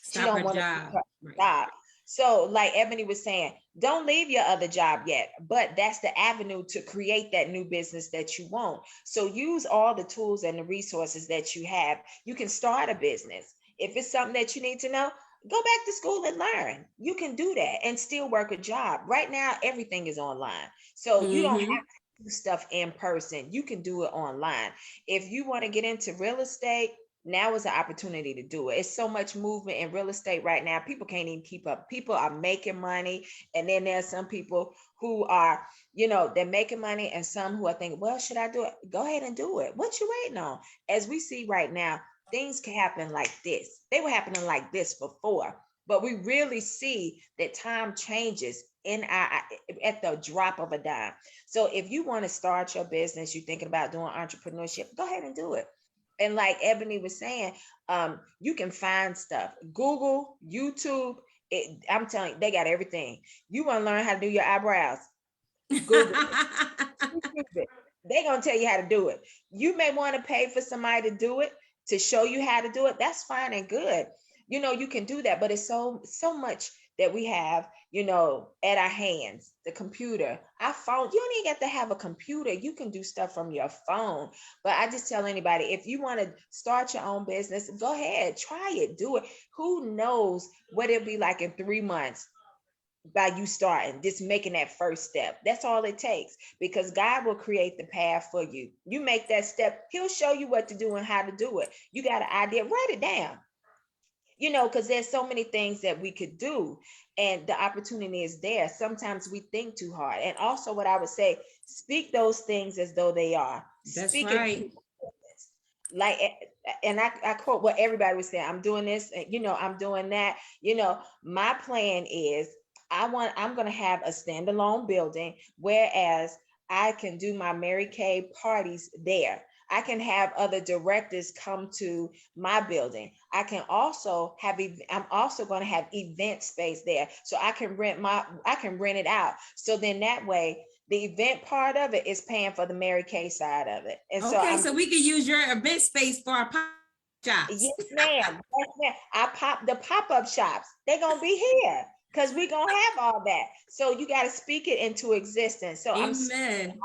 Stop don't her want to job. lose her Right. job. So like Ebony was saying, don't leave your other job yet, but that's the avenue to create that new business that you want. So use all the tools and the resources that you have. You can start a business. If it's something that you need to know, go back to school and learn. You can do that and still work a job. Right now, everything is online. So you don't have Mhm. to do stuff in person. You can do it online. If you want to get into real estate, now is the opportunity to do it. It's so much movement in real estate right now. People can't even keep up. People are making money. And then there's some people who are, they're making money, and some who are thinking, well, should I do it? Go ahead and do it. What you waiting on? As we see right now, things can happen like this. They were happening like this before, but we really see that time changes at the drop of a dime. So if you want to start your business, you're thinking about doing entrepreneurship, go ahead and do it. And like Ebony was saying, you can find stuff. Google, YouTube, I'm telling you, they got everything. You want to learn how to do your eyebrows? Google it. They're going to tell you how to do it. You may want to pay for somebody to do it, to show you how to do it. That's fine and good. You can do that, but it's so much that we have, at our hands. The computer, our phone. You don't even have to have a computer. You can do stuff from your phone. But I just tell anybody, if you want to start your own business, go ahead, try it, do it. Who knows what it'll be like in 3 months by you starting, just making that first step. That's all it takes, because God will create the path for you. You make that step, he'll show you what to do and how to do it. You got an idea, write it down. Because there's so many things that we could do, and the opportunity is there. Sometimes we think too hard. And also, what I would say, speak those things as though they are. That's Speak right. like, and I quote what everybody was saying, I'm doing this, and I'm doing that. My plan is I'm going to have a standalone building, whereas I can do my Mary Kay parties there. I can have other directors come to my building. I'm also going to have event space there, so I can rent it out. So then that way, the event part of it is paying for the Mary Kay side of it. And So we can use your event space for our pop shops. Yes, ma'am. Yes, ma'am. The pop-up shops, they're gonna be here because we're gonna have all that. So you got to speak it into existence. So Amen.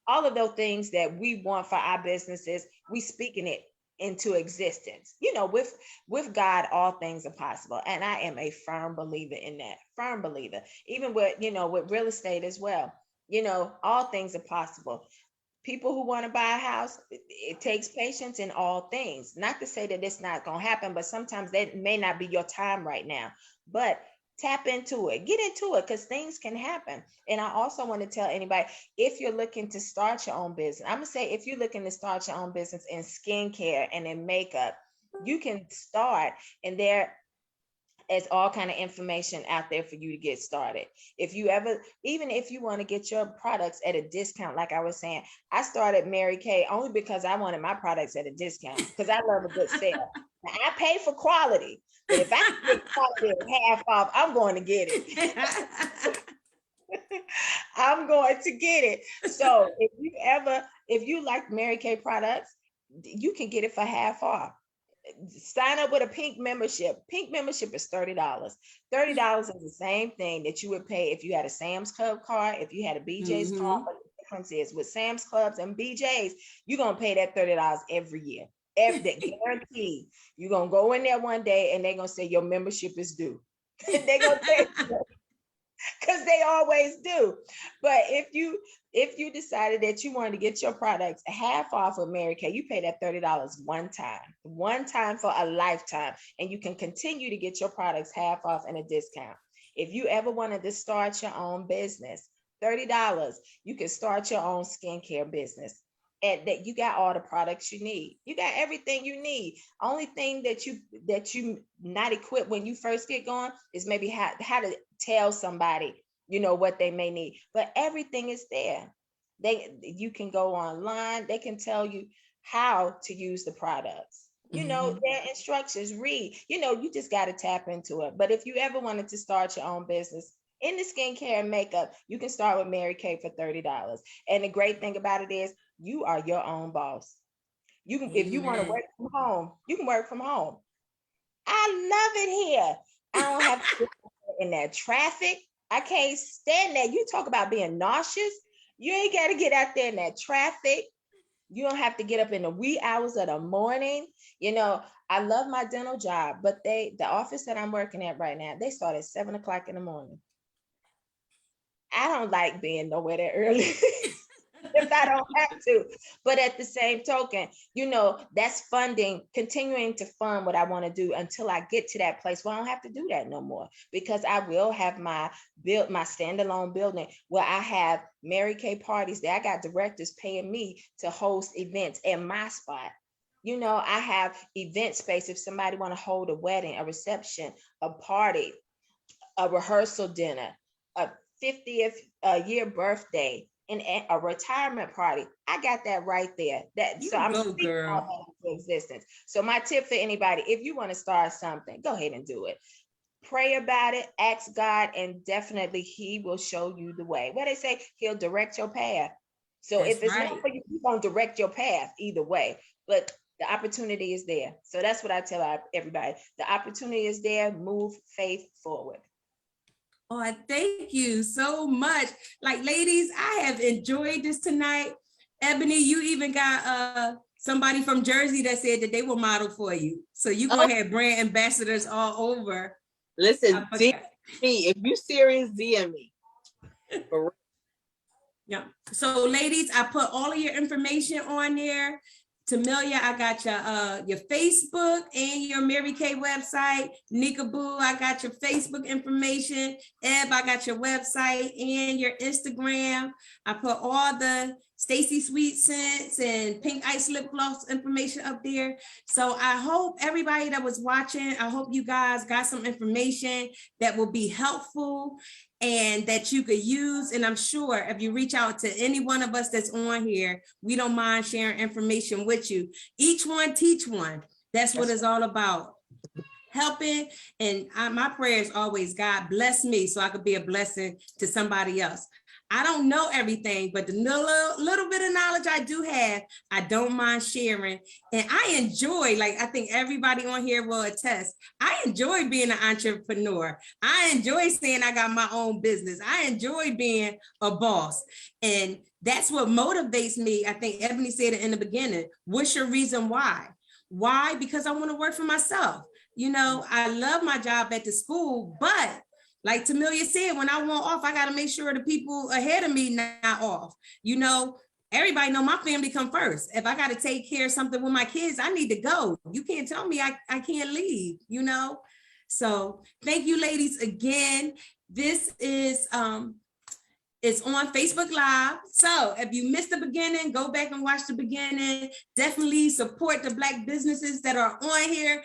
all of those things that we want for our businesses, we speaking it into existence. With God, all things are possible. And I am a firm believer in that. Firm believer. Even with real estate as well. All things are possible. People who want to buy a house, it takes patience in all things. Not to say that it's not going to happen, but sometimes that may not be your time right now. But tap into it, get into it, because things can happen. And I also want to tell anybody, if you're looking to start your own business, I'm going to say, if you're looking to start your own business in skincare and in makeup, you can start, and there is all kind of information out there for you to get started. Even if you want to get your products at a discount, like I was saying, I started Mary Kay only because I wanted my products at a discount, because I love a good sale. Now, I pay for quality, but if I can get quality half off, I'm going to get it. I'm going to get it. So if you like Mary Kay products, you can get it for half off. Sign up with a Pink membership. Pink membership is $30. $30 is the same thing that you would pay if you had a Sam's Club card, if you had a BJ's card. But the difference is, with Sam's Clubs and BJ's, you're going to pay that $30 every year. Guaranteed. You're going to go in there one day and they're going to say your membership is due. They're going to say, because they always do. But if you decided that you wanted to get your products half off of Mary Kay, you pay that $30 one time for a lifetime, and you can continue to get your products half off and a discount. If you ever wanted to start your own business, $30, you can start your own skincare business. and that you got all the products you need. You got everything you need. Only thing that you not equipped when you first get going is maybe how to tell somebody, what they may need. But everything is there. You can go online, they can tell you how to use the products. Their instructions, read, you just got to tap into it. But if you ever wanted to start your own business in the skincare and makeup, you can start with Mary Kay for $30. And the great thing about it is you are your own boss. You can, if you want to work from home, you can work from home. I love it here. I don't have to get in that traffic. I can't stand that. You talk about being nauseous. You ain't got to get out there in that traffic. You don't have to get up in the wee hours of the morning. I love my dental job, but the office that I'm working at right now, they start at 7 o'clock in the morning. I don't like being nowhere that early if I don't have to. But at the same token, that's funding, continuing to fund what I want to do until I get to that place where I don't have to do that no more, because I will have my standalone building where I have Mary Kay parties that I got directors paying me to host events in my spot. I have event space if somebody want to hold a wedding, a reception, a party, a rehearsal dinner, a 50th year birthday, and a retirement party. I got that right there. So I'm speaking all that into existence. So my tip for anybody, if you want to start something, go ahead and do it. Pray about it, ask God, and definitely He will show you the way. What they say, He'll direct your path. So if it's not for you, He won't direct your path either way. But the opportunity is there. So that's what I tell everybody. The opportunity is there. Move faith forward. Oh, thank you so much. Like, ladies, I have enjoyed this tonight. Ebony, you even got somebody from Jersey that said that they will model for you. So you're going to have brand ambassadors all over. Listen, DM me. If you serious, DM me. Yeah. So ladies, I put all of your information on there. Tamelia, I got your Facebook and your Mary Kay website. Nika Boo, I got your Facebook information. Eb, I got your website and your Instagram. I put all the Stacy Sweet Scents and Pink Ice Lip Gloss information up there. So I hope everybody that was watching, I hope you guys got some information that will be helpful and that you could use. And I'm sure if you reach out to any one of us that's on here, we don't mind sharing information with you. Each one teach one. That's what it's all about. Helping. And my prayer is always, God bless me so I could be a blessing to somebody else. I don't know everything, but the little bit of knowledge I do have, I don't mind sharing. And I enjoy, I think everybody on here will attest, I enjoy being an entrepreneur. I enjoy saying I got my own business. I enjoy being a boss. And that's what motivates me. I think Ebony said it in the beginning. What's your reason why? Why? Because I want to work for myself. I love my job at the school, but like Tamelia said, when I want off, I got to make sure the people ahead of me not off. Everybody know my family come first. If I got to take care of something with my kids, I need to go. You can't tell me I can't leave, So thank you, ladies, again. This is it's on Facebook Live. So if you missed the beginning, go back and watch the beginning. Definitely support the Black businesses that are on here.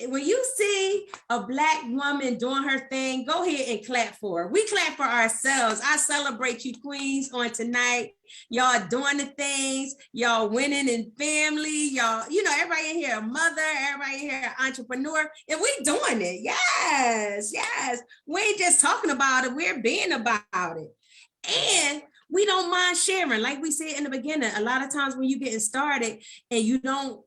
When you see a Black woman doing her thing, go ahead and clap for her. We clap for ourselves. I celebrate you queens on tonight. Y'all doing the things, y'all winning in family, y'all, everybody in here a mother, everybody in here an entrepreneur, and we doing it. Yes. We ain't just talking about it, we're being about it. And we don't mind sharing. Like we said in the beginning, a lot of times when you're getting started and you don't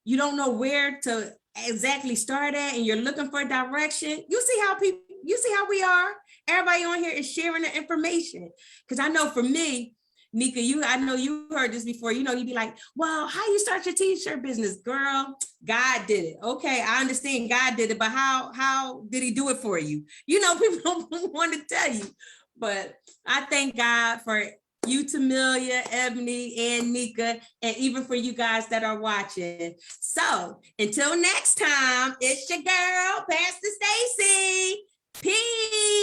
know where to exactly start at and you're looking for direction, you see how we are. Everybody on here is sharing the information. Because I know for me, Nika, I know you heard this before, you'd be like, well, how you start your t-shirt business? Girl, God did it. Okay, I understand God did it, but how did He do it for you? People don't want to tell you. But I thank God for you, Tamelia, Ebony, and Nika, and even for you guys that are watching. So until next time, it's your girl, Pastor Stacy. Peace.